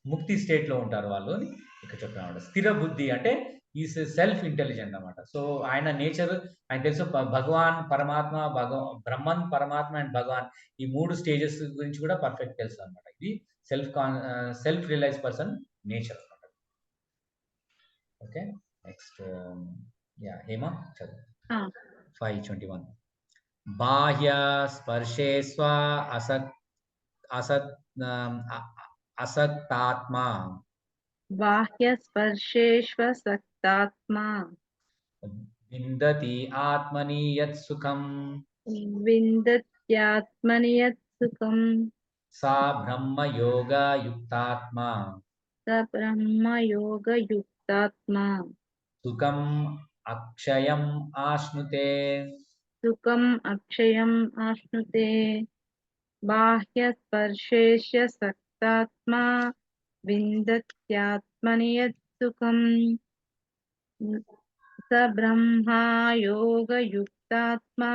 ముక్తి స్టేట్ లో ఉంటారు వాళ్ళు అని ఇక్కడ చెప్తున్నాడు. స్థిర బుద్ధి అంటే ఈస్ సెల్ఫ్ ఇంటెలిజెంట్ అనమాట. సో ఆయన నేచర్ ఆయన తెలుసు, భగవాన్, పరమాత్మ, బ్రహ్మన్, పరమాత్మ అండ్ భగవాన్ ఈ మూడు స్టేజెస్ గురించి కూడా పర్ఫెక్ట్ తెలుసు అనమాట. ఇది సెల్ఫ్ రియలైజ్ పర్సన్ నేచర్ అనమాట. ఓకే, నెక్స్ట్ హేమ చదువు 5:21. బాహ్య స్పర్శే స్వ అసక్తాత్మా బాహ్య స్పర్శేష్వసక్తాత్మా విందతి ఆత్మని యత్ సుఖం విందత్యాత్మని యత్ సుఖం సా బ్రహ్మయోగయుక్తాత్మా స బ్రహ్మయోగయుక్తాత్మా సుఖం అక్షయం ఆశ్నుతే. సుఖం అక్షయం ఆశ్నుతే. బాహ్య స్పర్శేష్య సక్తాత్మా విందత్యాత్మని యత్ సుఖం స బ్రహ్మయోగయుక్తాత్మా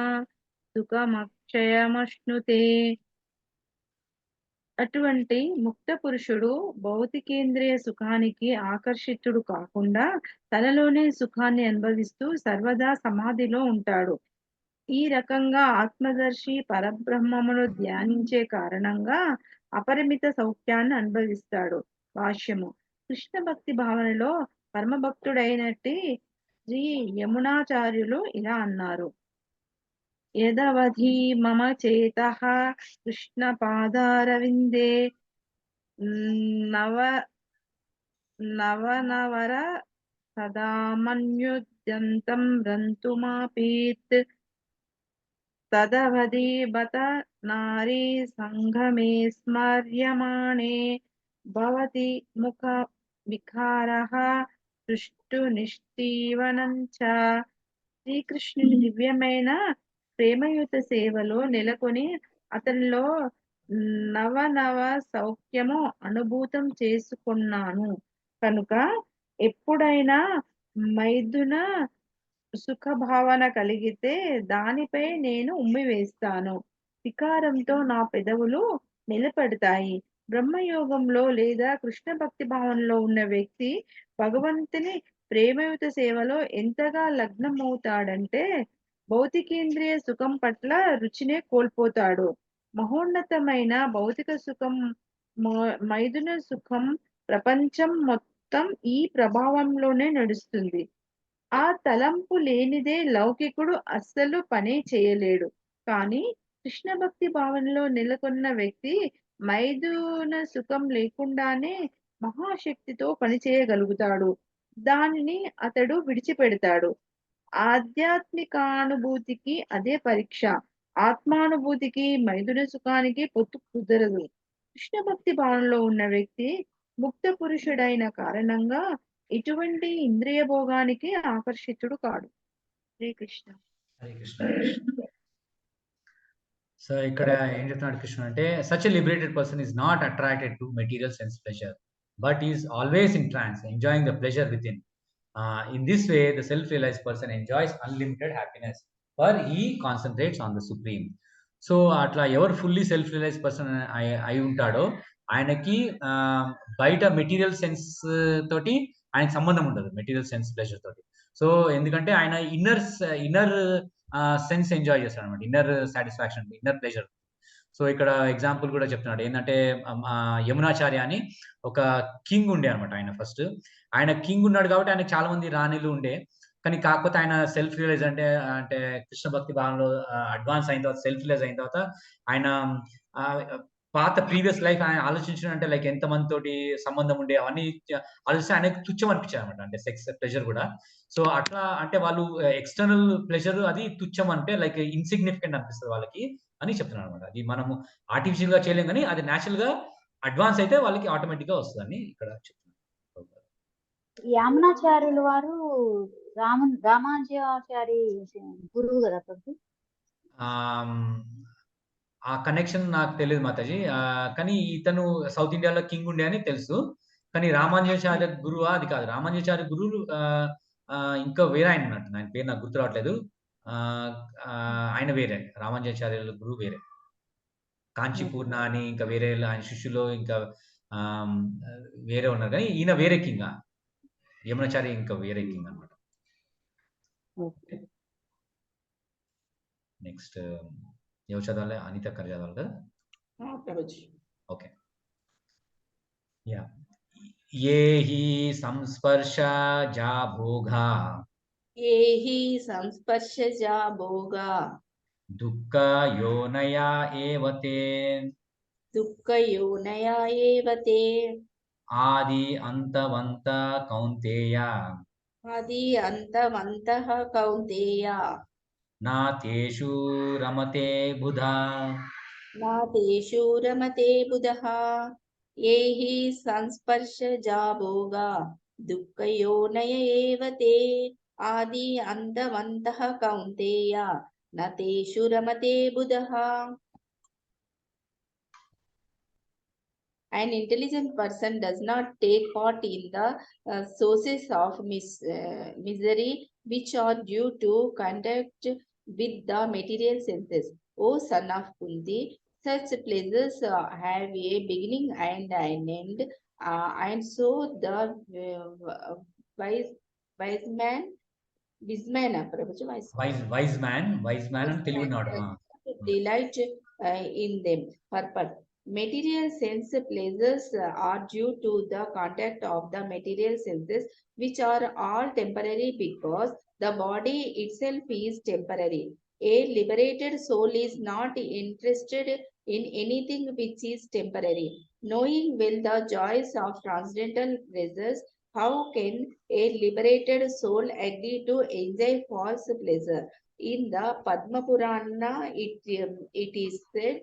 సుఖమక్షయమశ్నుతే. అటువంటి ముక్త పురుషుడు భౌతికేంద్రియ సుఖానికి ఆకర్షితుడు కాకుండా తనలోనే సుఖాన్ని అనుభవిస్తూ సర్వదా సమాధిలో ఉంటాడు. ఈ రకంగా ఆత్మదర్శి పరబ్రహ్మమును ధ్యానించే కారణంగా అపరిమిత సౌఖ్యాన్ని అనుభవిస్తాడు. భాష్యము. కృష్ణ భక్తి భావనలో పరమభక్తుడైనట్టి శ్రీ యమునాచార్యులు ఇలా అన్నారు. యదవధి మమ చేతః కృష్ణ పాదారవిందే నవనవర సదామన్యుద్యంతం రంతుమాపీత్ తదవధి బత నారీ సంఘమే స్మర్యమాణే భవతి ముఖ వికారః సృష్టు నిష్ఠీవనంచ. శ్రీకృష్ణుని దివ్యమైన ప్రేమయుత సేవలో నెలకొని అతనిలో నవనవ సౌఖ్యము అనుభూతం చేసుకున్నాను కనుక ఎప్పుడైనా మైథున సుఖ భావన కలిగితే దానిపై నేను ఉమ్మివేస్తాను. వికారంతో నా పెదవులు నిలబెడతాయి. బ్రహ్మయోగంలో లేదా కృష్ణ భక్తి భావనలో ఉన్న వ్యక్తి భగవంతుని ప్రేమయుత సేవలో ఎంతగా లగ్నమవుతాడంటే భౌతికేంద్రియ సుఖం పట్ల రుచినే కోల్పోతాడు. మహోన్నతమైన భౌతిక సుఖం, మైథున సుఖం, ప్రపంచం మొత్తం ఈ ప్రభావంలోనే నడుస్తుంది. ఆ తలంపు లేనిదే లౌకికుడు అస్సలు పనే చేయలేడు. కానీ కృష్ణ భక్తి భావనలో నెలకొన్న వ్యక్తి మైథున సుఖం లేకుండానే మహాశక్తితో పనిచేయగలుగుతాడు. దానిని అతడు విడిచిపెడతాడు. ఆధ్యాత్మికానుభూతికి అదే పరీక్ష. ఆత్మానుభూతికి మైథున సుఖానికి పొత్తు కుదరదు. కృష్ణ భక్తి భావనలో ఉన్న వ్యక్తి ముక్త పురుషుడైన కారణంగా ఎటువంటి ఇంద్రియ భోగానికి ఆకర్షితుడు కాడు. శ్రీకృష్ణ. హరే కృష్ణ. సో ఇక్కడ ఏం చెప్తున్నాడు కృష్ణ అంటే such a liberated person is not attracted to material sense pleasure but is always in trans enjoying the pleasure with in. In this way the self-realized person enjoys unlimited happiness for he concentrates on the supreme. So అట్లా ఎవరు ఫుల్లీ సెల్ఫ్ రియలైజ్ పర్సన్ అయి ఉంటాడో ఆయనకి బయట మెటీరియల్ సెన్స్ తోటి ఆయనకి సంబంధం ఉండదు, మెటీరియల్ సెన్స్ ప్లెజర్ తోటి. సో ఎందుకంటే ఆయన ఇన్నర్ సెన్స్ ఎంజాయ్ చేస్తాడు అనమాట, inner satisfaction, inner pleasure. So ఇక్కడ ఎగ్జాంపుల్ కూడా చెప్తున్నాడు ఏంటంటే యమునాచార్య అని ఒక కింగ్ ఉండే అనమాట. ఆయన ఫస్ట్ ఆయన కింగ్ ఉన్నాడు కాబట్టి ఆయనకు చాలా మంది రాణిలు ఉండే. కానీ కాకపోతే ఆయన సెల్ఫ్ రియలైజ్ అంటే కృష్ణ భక్తి భావనలో అడ్వాన్స్ అయిన తర్వాత, సెల్ఫ్ రియలైజ్ అయిన తర్వాత ఆయన పాత ప్రీవియస్ లైఫ్ ఆయన ఆలోచించడం అంటే లైక్ ఎంత మంది తోటి సంబంధం ఉండే అవన్నీ ఆలోచిస్తే ఆయనకు తుచ్చం అనిపించాయి అనమాట, అంటే సెక్స్ ప్లెజర్ కూడా. సో అట్లా అంటే వాళ్ళు ఎక్స్టర్నల్ ప్లెజర్ అది తుచ్చం అంటే లైక్ ఇన్సిగ్నిఫికెంట్ అనిపిస్తుంది వాళ్ళకి అని చెప్తున్నాను అనమాట. అది మనము ఆర్టిఫిషియల్ గా చేయలేం కానీ అది న్యాచురల్ గా అడ్వాన్స్ అయితే వాళ్ళకి ఆటోమేటిక్ గా వస్తుందని ఇక్కడ చెప్తున్నాను. యామునాచార్యులు వారు రామానుజాచారి గురువు కదా ప్రభు? ఆ కనెక్షన్ నాకు తెలియదు మాతాజీ, కానీ ఇతను సౌత్ ఇండియాలో కింగ్ ఉండే అని తెలుసు. కానీ రామానుజాచార్య గురువా అది కాదు. రామానుజాచార్య గురువు ఇంకా వేరే ఆయన ఉన్నట్టు, ఆయన పేరు నాకు గుర్తు రావట్లేదు. ఆయన వేరే, రామానుజాచార్యుల గురువు వేరే, కాంచీపూర్ణ అని ఇంకా వేరే ఆయన శిష్యులు ఇంకా వేరే ఉన్నారు. కానీ ఈయన వేరే కింగ్, యమునాచార్య ఇంకా వేరే కింగ్ అనమాట. నెక్స్ట్ ఎవరు చదవాలి? అనిత గారు చదవాలి కదా? ఓకే. యా. ఏ హి సంస్పర్శజా భోగా दुःखयोनया एव ते दुःखयोनया एव ते आदि अन्तवन्त कौन्तेय आदि अन्तवन्तः कौन्तेय न तेषु रमते बुधा न तेषु रमते बुधः ये हि संस्पर्शजा भोगा दुःखयोनय एव ते आदि अन्तवन्तः कौन्तेय न तेषु रमते बुधः. An intelligent person does not take part in the sources of misery which are due to contact with the material senses. O son of Kunti, such pleasures have a beginning and an end, and so the wise man, wise man and తెలివినాడు delight in them. Purpose. Material sense pleasures are due to the contact of the material senses, which are all temporary because the body itself is temporary. A liberated soul is not interested in anything which is temporary. Knowing well the joys of transcendental pleasures, how can a liberated soul agree to enjoy false pleasure? In the Padma Purana, it is said,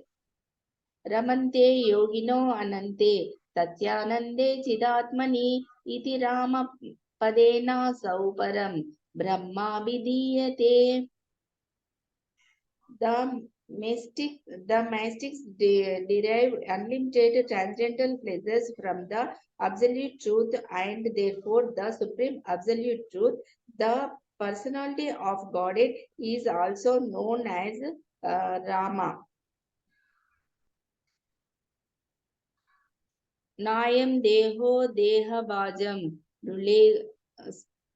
रमन्ते योगिनो अनन्ते तस्यानन्दे चिदात्मनि इति रामपदेनासौ परं ब्रह्माभिधीयते. The mystics derive unlimited transcendental pleasures from the absolute truth, and therefore the supreme absolute truth, the personality of Godhead, is also known as Rama. नायं देहो देहभाजं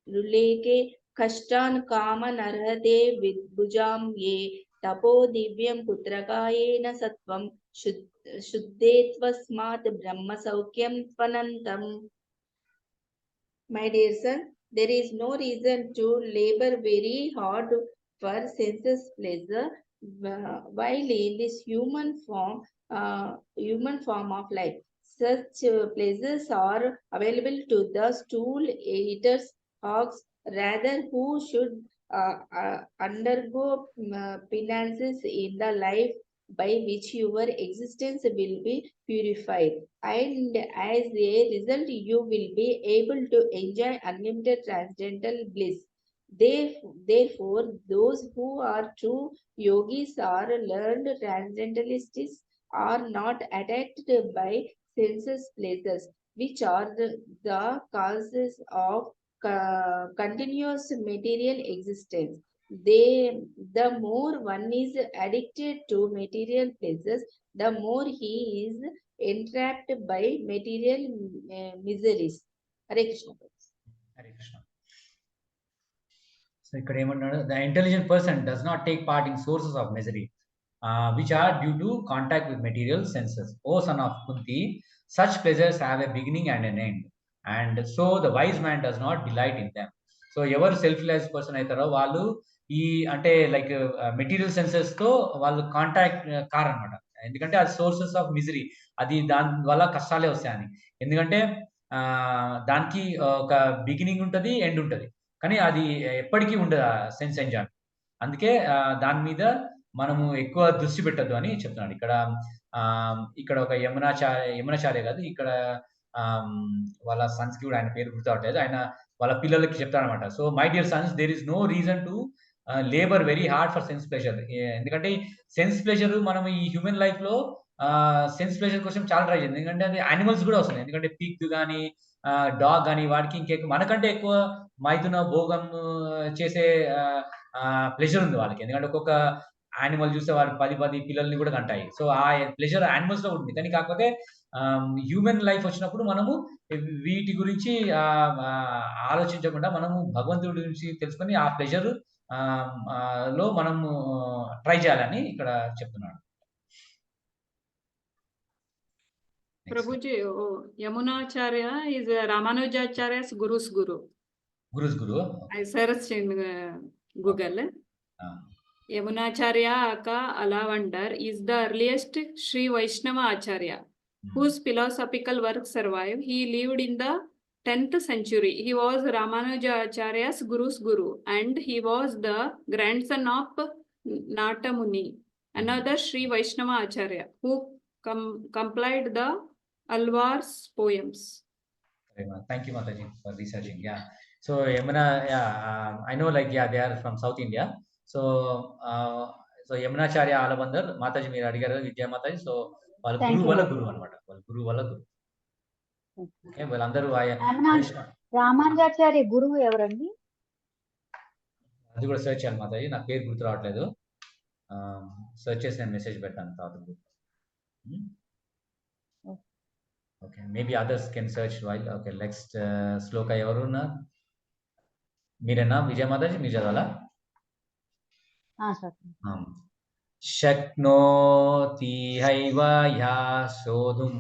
लुलेके कष्टान् कामनर्हते विद्भुजां ये तपो दिव्यं पुत्रकायेन सत्वं शुद्धेत्वस्मात् ब्रह्मसौख्यं त्वनन्तम्. My dear son, there is no reason to labor very hard for senses pleasure while in this human form of life. Such pleasures are available to the stool eaters, hogs, rather who should undergo penances in the life by which your existence will be purified, and as a result you will be able to enjoy unlimited transcendental bliss. Therefore, those who are true yogis or learned transcendentalists are not attacked by senses pleasures, which are the causes of continuous material existence. The more one is addicted to material pleasures, the more he is entrapped by material miseries. Hare Krishna. Hare Krishna. So ఇక్కడ ఏమన్నాడు, the intelligent person does not take part in sources of misery which are due to contact with material senses. O son of Kunti, such pleasures have a beginning and an end, and so the wise man does not delight in them. So ఎవరు సెల్ఫ్లెస్ పర్సన్ అవుతారో వాళ్ళు ఈ అంటే లైక్ మెటీరియల్ సెన్సెస్ తో వాళ్ళు కాంటాక్ట్ కారనమాట. ఎందుకంటే అది సోర్సెస్ ఆఫ్ మిజరీ, అది దాని వల్ల కష్టాలే వస్తాయని. ఎందుకంటే దానికి ఒక బిగినింగ్ ఉంటుంది, ఎండ్ ఉంటుంది, కానీ అది ఎప్పటికీ ఉండదు సెన్స్ ఎంజాయ్. అందుకే దాని మీద మనము ఎక్కువ దృష్టి పెట్టద్దు అని చెప్తున్నాడు. ఇక్కడ ఒక యమునాచార్య కాదు, ఇక్కడ వాళ్ళ సన్స్ కి కూడా ఆయన పేరు గుర్తురావట్లేదు, ఆయన వాళ్ళ పిల్లలకి చెప్తారనమాట. So my dear sons, there is no reason to labour very hard for sense pleasure. ఎందుకంటే సెన్స్ ప్లెజర్ మనం ఈ హ్యూమన్ లైఫ్ లో సెన్స్ ప్లెజర్ కోసం చాలా ట్రై చేయండి. ఎందుకంటే అది యానిమల్స్ కూడా వస్తుంది. ఎందుకంటే పిగ్ కానీ డాగ్ కానీ వాటికి ఇంకెక్కువ మనకంటే ఎక్కువ మైథున భోగం చేసే ప్లెజర్ ఉంది వాళ్ళకి. ఎందుకంటే ఒక్కొక్క యానిమల్ చూస్తే వాళ్ళు 10 పిల్లల్ని కూడా కంటాయి. సో ఆ ప్లెజర్ యానిమల్స్ లో ఉంటుంది. కానీ కాకపోతే హ్యూమన్ లైఫ్ వచ్చినప్పుడు మనము వీటి గురించి ఆలోచించకుండా మనము భగవంతుడి గురించి తెలుసుకొని ఆ ప్లెజర్ లో మనము ట్రై చేయాలని ఇక్కడ చెప్తున్నాడు. Prabhuji, Yamunacharya is Ramanujacharya's Guru's Guru. Guru's Guru. I searched in Google. Yamunacharya ka Alavandar is the earliest Sri Vaishnava Acharya, whose philosophical work survive. He lived in the 10th century. He was Ramanujacharya's guru's guru, and he was the grandson of Natamuni, another Sri Vaishnava Acharya, who compiled the Alvar's poems. Thank you, Mataji, for researching. Yeah. So Yamuna, yeah, I know, like, yeah, they are from South India. So Yamunacharya Alavandar, Mataji మీరు అడిగారు విద్యా మాతాజీ. సో వాళ్ళ Thank గురువు you, వల్ల Mataji. గురువు అనమాట. వాళ్ళ గురువు వల్ల గురువు. Okay. ఓకే, వాళ్ళందరూ రామానుజాచార్య గురువు ఎవరండి? అది కూడా సెర్చ్ చేయాలి మాతాజీ, నాకు పేరు గుర్తు రావట్లేదు. సెర్చ్ చేసి నేను మెసేజ్ పెట్టాను తర్వాత. Okay, maybe others can search while. Okay, next శ్లోక ఎవరున్నా? మీరేనా విజయ మాతాజీ, మీరు చదవాలా? శక్నోతి హైవ యా సోధుం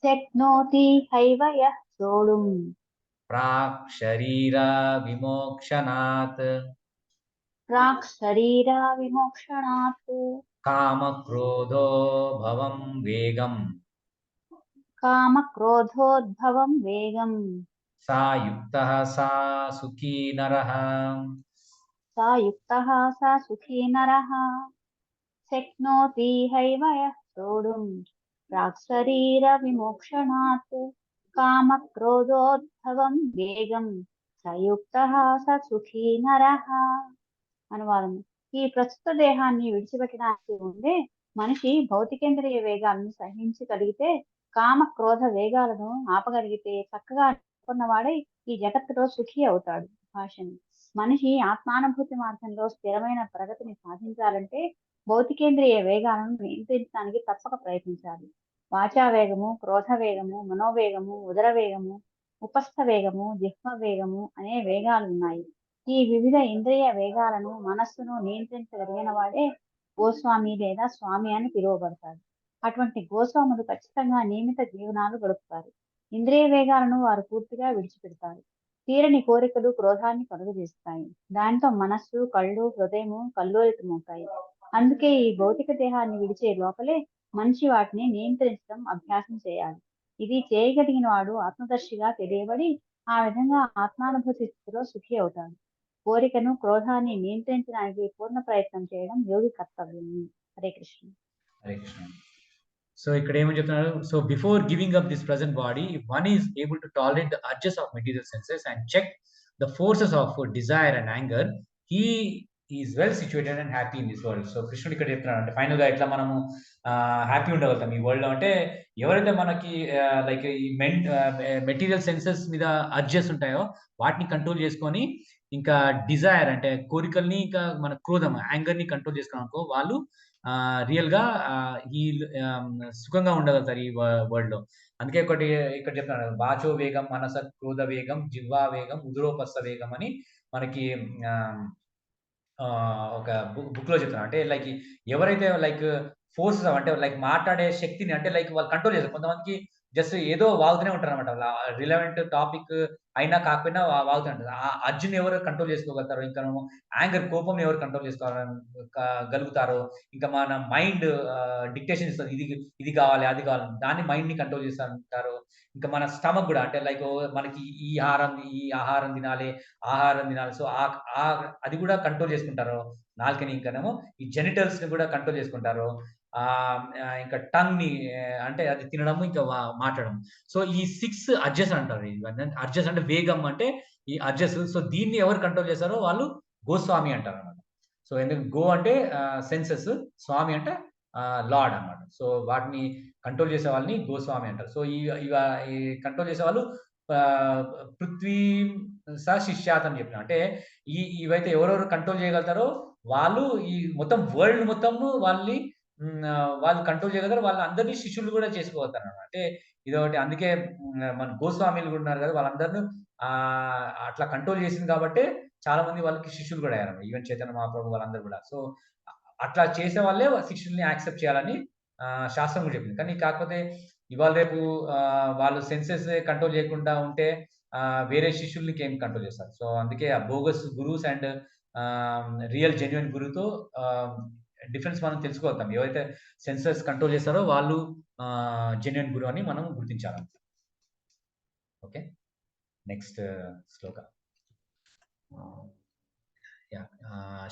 శక్నోతి హైవ యః సోఢుం ప్రాక్ శరీర విమోక్షణాత్ కామ క్రోధో భవం వేగం సా యుక్తః సా సుఖీ నరః. శక్నోతి హైవ యః సోఢుం ప్రాక్శరీర విమోక్షణాత్ కామక్రోధోద్భవం వేగం సయుక్తః స సుఖీ నరః. అనువాదం: ఈ ప్రస్తుత దేహాన్ని విడిచిపెట్టడానికి ఉండే మనిషి భౌతికేంద్రియ వేగాలను సహించగలిగితే, కామ క్రోధ వేగాలను ఆపగలిగితే చక్కగా అనుకున్నవాడై ఈ జగత్తులో సుఖీ అవుతాడు. భాష్యం: మనిషి ఆత్మానుభూతి మార్గంలో స్థిరమైన ప్రగతిని సాధించాలంటే భౌతికేంద్రియ వేగాలను నియంత్రించడానికి తప్పక ప్రయత్నించాలి. వాచా వేగము, క్రోధ వేగము, మనోవేగము, ఉదర వేగము, ఉపస్థ వేగము, జిహ్వ వేగము అనే వేగాలు ఉన్నాయి. ఈ వివిధ ఇంద్రియ వేగాలను, మనస్సును నియంత్రించగలిగిన వాడే గోస్వామి లేదా స్వామి అని పిలువబడతాడు. అటువంటి గోస్వాములు ఖచ్చితంగా నియమిత జీవనాలు గడుపుతారు. ఇంద్రియ వేగాలను వారు పూర్తిగా విడిచిపెడతారు. తీరని కోరికలు క్రోధాన్ని కలుగజేస్తాయి. దాంతో మనస్సు, కళ్ళు, హృదయము కల్లోలితమవుతాయి. అందుకే ఈ భౌతిక దేహాన్ని విడిచే లోపలే మనిషి వాటిని నియంత్రించడం అభ్యాసం చేయాలి. ఇది చేయగలిగిన వాడు ఆత్మదర్శిగా తెలియబడి ఆ విధంగా ఆత్మానుభూతి స్థితిలో సుఖి అవుతాడు. కోరికను, క్రోధాన్ని నియంత్రించడానికి పూర్ణ ప్రయత్నం చేయడం యోగి కర్తవ్యం. హరే కృష్ణ. హరే కృష్ణ. సో ఇక్కడ ఏమని చెప్తున్నారు? So before giving up this present body, one is able to tolerate the urges of material senses and check the forces of desire and anger. He is well situated and happy in this world. So కృష్ణుడు ఇక్కడ చెప్తున్నాడు అంటే ఫైనల్ గా ఎట్లా మనము హ్యాపీ ఉండగలుగుతాం ఈ వరల్డ్ లో అంటే, ఎవరైతే మనకి లైక్ ఈ మెటీరియల్ సెన్సెస్ మీద అర్జెస్ ఉంటాయో వాటిని కంట్రోల్ చేసుకొని, ఇంకా డిజైర్ అంటే కోరికల్ని, ఇంకా మన క్రోధం యాంగర్ ని కంట్రోల్ చేసుకోవడానికి వాళ్ళు రియల్ గా ఈ సుఖంగా ఉండగలుగుతారు ఈ వరల్డ్ లో. అందుకే ఒకటి ఇక్కడ చెప్తున్నాడు, వాచో వేగం, మనస క్రోధ వేగం, జిహ్వా వేగం, ఉదరోపస్థ వేగం అని మనకి ఒక బుక్ లో చెప్తున్నారు. అంటే లైక్ ఎవరైతే లైక్ ఫోర్సెస్ అంటే లైక్ మాట్లాడే శక్తిని అంటే లైక్ వాళ్ళు కంట్రోల్ చేస్తారు. కొంతమందికి జస్ట్ ఏదో వాగుతూనే ఉంటారు అనమాట. రిలవెంట్ టాపిక్ అయినా కాకపోయినా వాగుతూ ఉంటారు. ఆ అర్జున్ ఎవరు కంట్రోల్ చేసుకోగలుగుతారు, ఇంకా యాంగర్ కోపం ఎవరు కంట్రోల్ చేసుకోగలుగుతారో, ఇంకా మన మైండ్ డిక్టేషన్ ఇస్తుంది, ఇది కావాలి, అది కావాలి, దాన్ని మైండ్ ని కంట్రోల్ చేస్తారు. ఇంకా మన స్టమక్ కూడా అంటే లైక్ మనకి ఈ ఆహారం తినాలి, సో అది కూడా కంట్రోల్ చేసుకుంటారు. నాలుకని ఇంకానేమో ఈ జెనిటల్స్ ని కూడా కంట్రోల్ చేసుకుంటారు. ఇంకా టంగ్ ని అంటే అది తినడము, ఇంకా మాట్లాడడం. సో ఈ 6 అర్జెస్ అంటారు. అర్జెస్ అంటే వేగం అంటే ఈ అర్జెస్. సో దీన్ని ఎవరు కంట్రోల్ చేస్తారో వాళ్ళు గోస్వామి అంటారు అన్నమాట. సో ఎందుకు గో అంటే సెన్సెస్, స్వామి అంటే లార్డ్ అన్నమాట. సో వాటిని కంట్రోల్ చేసే వాళ్ళని గోస్వామి అంటారు. సో ఈ కంట్రోల్ చేసే వాళ్ళు పృథ్వీ శిష్యాత్ అని చెప్పిన అంటే ఇవైతే ఎవరెవరు కంట్రోల్ చేయగలుగుతారో వాళ్ళు ఈ మొత్తం వరల్డ్ మొత్తము వాళ్ళు కంట్రోల్ చేయగలరు. వాళ్ళ అందరినీ శిష్యులు కూడా చేసుకోగలుగుతారు అన్నమాట. అంటే ఇదొకటి. అందుకే మన గోస్వామిలు కూడా ఉన్నారు కదా, వాళ్ళందరినీ అట్లా కంట్రోల్ చేసింది కాబట్టి చాలా మంది వాళ్ళకి శిష్యులు కూడా అయ్యారు. ఈవెన్ చైతన్య మహాప్రభు వాళ్ళందరూ కూడా. సో అట్లా చేసే వాళ్ళే శిష్యుల్ని యాక్సెప్ట్ చేయాలని శాస్త్రం కూడా చెప్పింది. కానీ కాకపోతే ఇవాళ రేపు వాళ్ళు సెన్సెస్ కంట్రోల్ చేయకుండా ఉంటే వేరే శిష్యుల్ని ఏం కంట్రోల్ చేస్తారు. సో అందుకే ఆ bogus gurus and real genuine గురుతో డిఫరెన్స్ మనం తెలుసుకోగలుగుతాం. ఎవరైతే సెన్సర్స్ కంట్రోల్ చేస్తారో వాళ్ళు జెన్యున్ గురు అని మనం గుర్తించాలి. ఓకే, నెక్స్ట్ శ్లోక.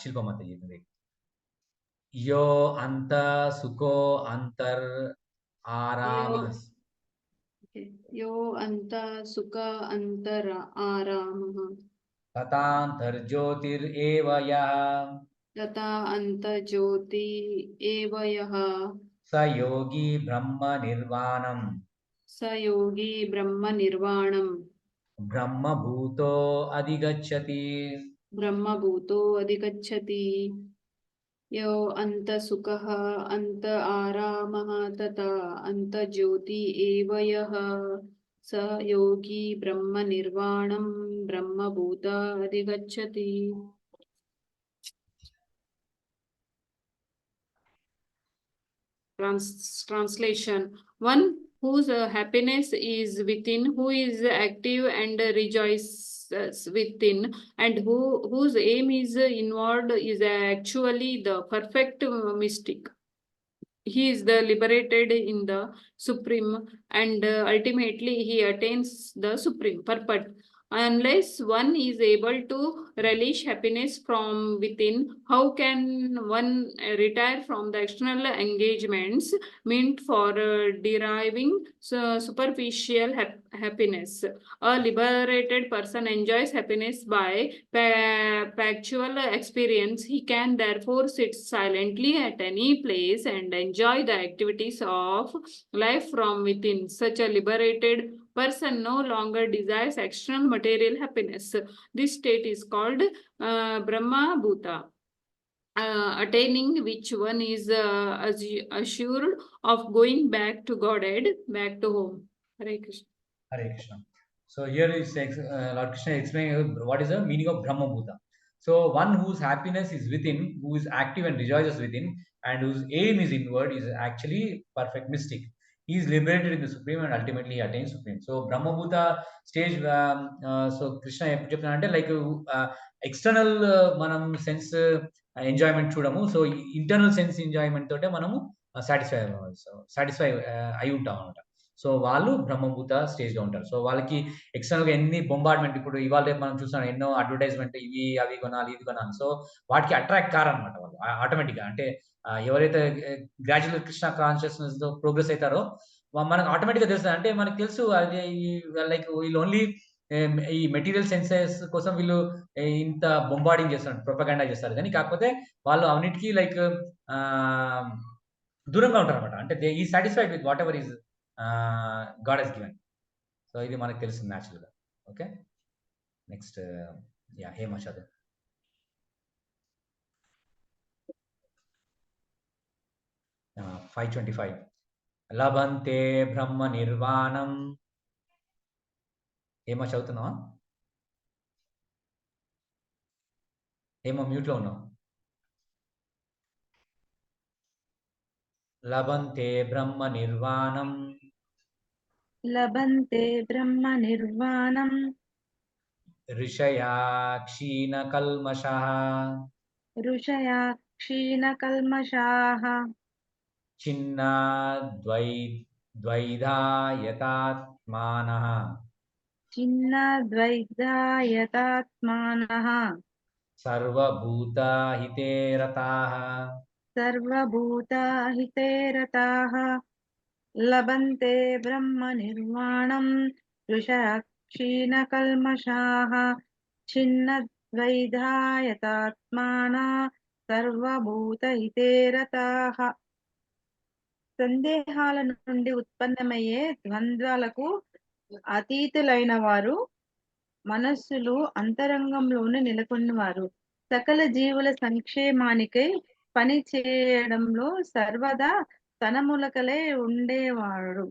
శిల్పమాత చెప్పింది, యో అంత సుఖో అంతర్ ఆరామస్ यो अन्त सुख अन्तर आरामः తథాంతర్జ్యోతిరేవ యః तथा अन्त ज्योति एव यः స యోగి బ్రహ్మ నిర్వాణం स योगी ब्रह्म निर्वाणं బ్రహ్మభూతో అధిగచ్చతి. ब्रह्मभूतो अधिगच्छति. यो अन्त सुखः अन्त आरामः तथा अन्त ज्योति एव यः स योगी ब्रह्म निर्वाणं ब्रह्मभूत अधिगच्छति. Translation: one whose happiness is within, who is active and rejoices within, and whose aim is inward, is actually the perfect mystic. He is the liberated in the supreme, and ultimately he attains the supreme purpose. Unless one is able to relish happiness from within, how can one retire from the external engagements meant for deriving superficial happiness? A liberated person enjoys happiness by factual experience. He can therefore sit silently at any place and enjoy the activities of life from within. Such a liberated person no longer desires external material happiness. This state is called Brahma Bhuta, attaining which one is assured of going back to Godhead, back to home. Hare Krishna. Hare Krishna. So here is Lord Krishna explaining what is the meaning of Brahma Bhuta. So one whose happiness is within, who is active and rejoices within, and whose aim is inward, is actually perfect mystic. He is liberated in the supreme and ultimately he attains supreme. So Brahma Bhuta stage, so Krishna ఎప్పుడు చెప్తున్నారంటే లైక్ ఎక్స్టర్నల్ మనం సెన్స్ ఎంజాయ్మెంట్ చూడము. సో ఇంటర్నల్ సెన్స్ ఎంజాయ్మెంట్ తోటే మనము సాటిస్ఫై అయి ఉంటాం అనమాట. సో వాళ్ళు బ్రహ్మభూత స్టేజ్లో ఉంటారు. సో వాళ్ళకి ఎక్స్టర్నల్గా ఎన్ని బొంబార్డ్మెంట్, ఇప్పుడు ఇవాళ రేపు మనం చూస్తున్నాం ఎన్నో అడ్వర్టైజ్మెంట్, ఇవి అవి కొనాలి ఇది కొనాలి. సో వాటికి అట్రాక్ట్ కారనమాట వాళ్ళు ఆటోమేటిక్గా. అంటే ఎవరైతే గ్రాడ్యువల్ కృష్ణ కాన్షియస్నెస్ తో ప్రోగ్రెస్ అవుతారో మనకు ఆటోమేటిక్గా తెలుస్తుంది. అంటే మనకు తెలుసు అది లైక్ వీళ్ళు ఓన్లీ ఈ మెటీరియల్ సెన్సెస్ కోసం వీళ్ళు ఇంత బొంబార్డింగ్ చేస్తారు, ప్రొపగండా చేస్తారు. కానీ కాకపోతే వాళ్ళు అన్నిటికీ లైక్ దూరంగా ఉంటారు అనమాట. అంటే దే ఈ satisfied with whatever is God he's given. So ఇది మనకు తెలుస్తుంది న్యాచురల్గా. ఓకే, నెక్స్ట్ హేమ చదువు. Uh, 525 లభంతే బ్రహ్మ నిర్వాణం. ఏమో చదువుతున్నావా? ఏమో మ్యూట్లో ఉన్నావు. లభంతే బ్రహ్మ నిర్వాణం లభంతే బ్రహ్మ నిర్వాణం ఋషయా క్షీణ కల్మషః ఋషయా క్షీణ కల్మషాః చిన్నా ద్వైధాయతాత్మానః చిన్న ద్వైధాయతాత్మానః సర్వభూతహితే రతాః సర్వభూతహితే రతాః లభంతే బ్రహ్మ నిర్వాణం ఋషయః క్షీణ కల్మషాః చిన్న ద్వైధాయతాత్మానః సర్వభూతహితే రతాః. సందేహాల నుండి ఉత్పన్నమయ్యే ద్వంద్వాలకు అతీతులైన వారు, మనస్సులు అంతరంగంలోనే నెలకొన్నవారు, సకల జీవుల సంక్షేమానికై పని చేయడంలో సర్వదా తనములకలే ఉండేవాడు,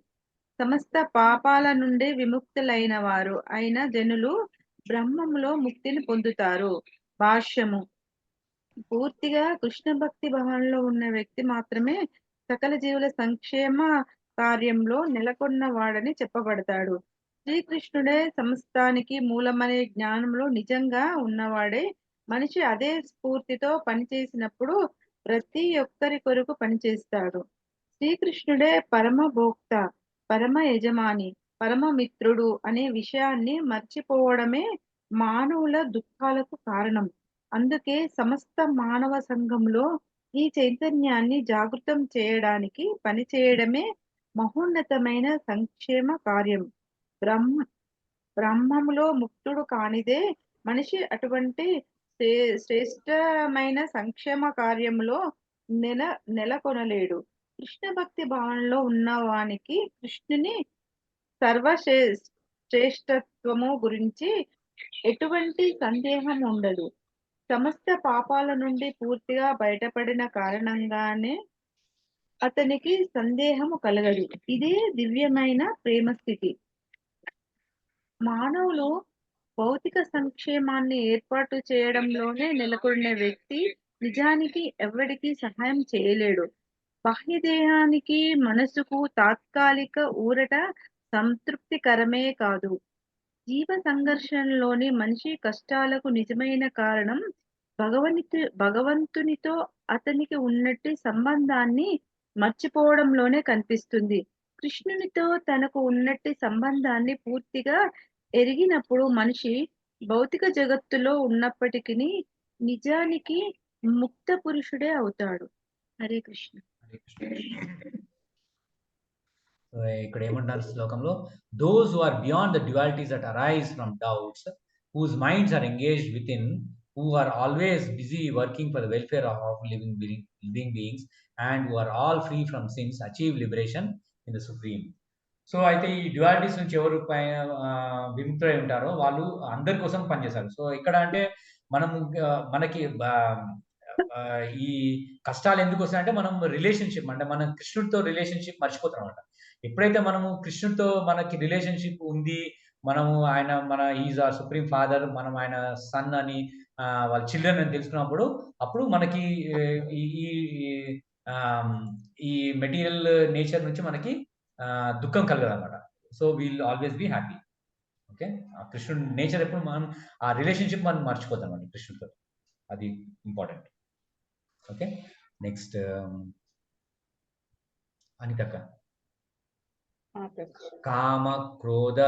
సమస్త పాపాల నుండి విముక్తులైన వారు అయిన జనులు బ్రహ్మములో ముక్తిని పొందుతారు. భాష్యము: పూర్తిగా కృష్ణ భక్తి భావనలో ఉన్న వ్యక్తి మాత్రమే సకల జీవుల సంక్షేమ కార్యంలో నెలకొన్నవాడని చెప్పబడతాడు. శ్రీకృష్ణుడే సమస్తానికి మూలమనే జ్ఞానంలో నిజంగా ఉన్నవాడే మనిషి అదే స్ఫూర్తితో పనిచేసినప్పుడు ప్రతి ఒక్కరి కొరకు పనిచేస్తాడు. శ్రీకృష్ణుడే పరమ భోక్త, పరమ యజమాని, పరమ మిత్రుడు అనే విషయాన్ని మర్చిపోవడమే మానవుల దుఃఖాలకు కారణం. అందుకే సమస్త మానవ సంఘంలో ఈ చైతన్యాన్ని జాగృతం చేయడానికి పనిచేయడమే మహోన్నతమైన సంక్షేమ కార్యం. బ్రహ్మ బ్రహ్మములో ముక్తుడు కానిదే మనిషి అటువంటి శ్రేష్టమైన సంక్షేమ కార్యములో నెలకొనలేడు. కృష్ణ భక్తి భావనలో ఉన్న వానికి కృష్ణుని శ్రేష్టత్వము గురించి ఎటువంటి సందేహం ఉండదు. సమస్త పాపాల నుండి పూర్తిగా బయటపడిన కారణంగానే అతనికి సందేహము కలగదు. ఇదే దివ్యమైన ప్రేమ స్థితి. మానవులు భౌతిక సంక్షేమాన్ని ఏర్పాటు చేయడంలోనే నెలకొన్న వ్యక్తి నిజానికి ఎవరికి సహాయం చేయలేడు. బాహ్య దేహానికి, మనసుకు తాత్కాలిక ఊరట సంతృప్తికరమే కాదు. జీవ సంఘర్షణలోని మనిషి కష్టాలకు నిజమైన కారణం భగవంతునితో అతనికి ఉన్నట్టి సంబంధాన్ని మర్చిపోవడంలోనే కనిపిస్తుంది. కృష్ణునితో తనకు ఉన్నట్టి సంబంధాన్ని పూర్తిగా ఎరిగినప్పుడు మనిషి భౌతిక జగత్తులో ఉన్నప్పటికీ నిజానికి ముక్త పురుషుడే అవుతాడు. హరే కృష్ణ. ఇక్కడ ఏమంటారు శ్లోకంలో, those who are beyond the dualities that arise from doubts, whose minds are engaged within, who are always busy working for the welfare of living beings, and who are all free from sins, achieve liberation in the Supreme. So అయితే ఈ డ్యువాలిటీస్ నుంచి ఎవరు విముక్తులై ఉంటారో వాళ్ళు అందరి కోసం పనిచేస్తారు. సో ఇక్కడ అంటే మనకి ఈ కష్టాలు ఎందుకు వస్తాయంటే మనం రిలేషన్షిప్, అంటే మనం కృష్ణుడితో రిలేషన్షిప్ మర్చిపోతాం అనమాట. ఎప్పుడైతే మనము కృష్ణుడితో మనకి రిలేషన్షిప్ ఉంది, మనము మన ఈజ్ ఆర్ సుప్రీం ఫాదర్, మనం ఆయన సన్ అని వాళ్ళ చిల్డ్రన్ అని తెలుసుకున్నప్పుడు అప్పుడు మనకి ఈ మెటీరియల్ నేచర్ నుంచి మనకి దుఃఖం కలగదు అనమాట. So we'll always be happy. Okay, కృష్ణుడి నేచర్ ఎప్పుడు మనం ఆ రిలేషన్షిప్ మనం మర్చిపోతాం అండి కృష్ణుడితో, అది ఇంపార్టెంట్. ఓకే, నెక్స్ట్ అనితక్క. కామ క్రోధ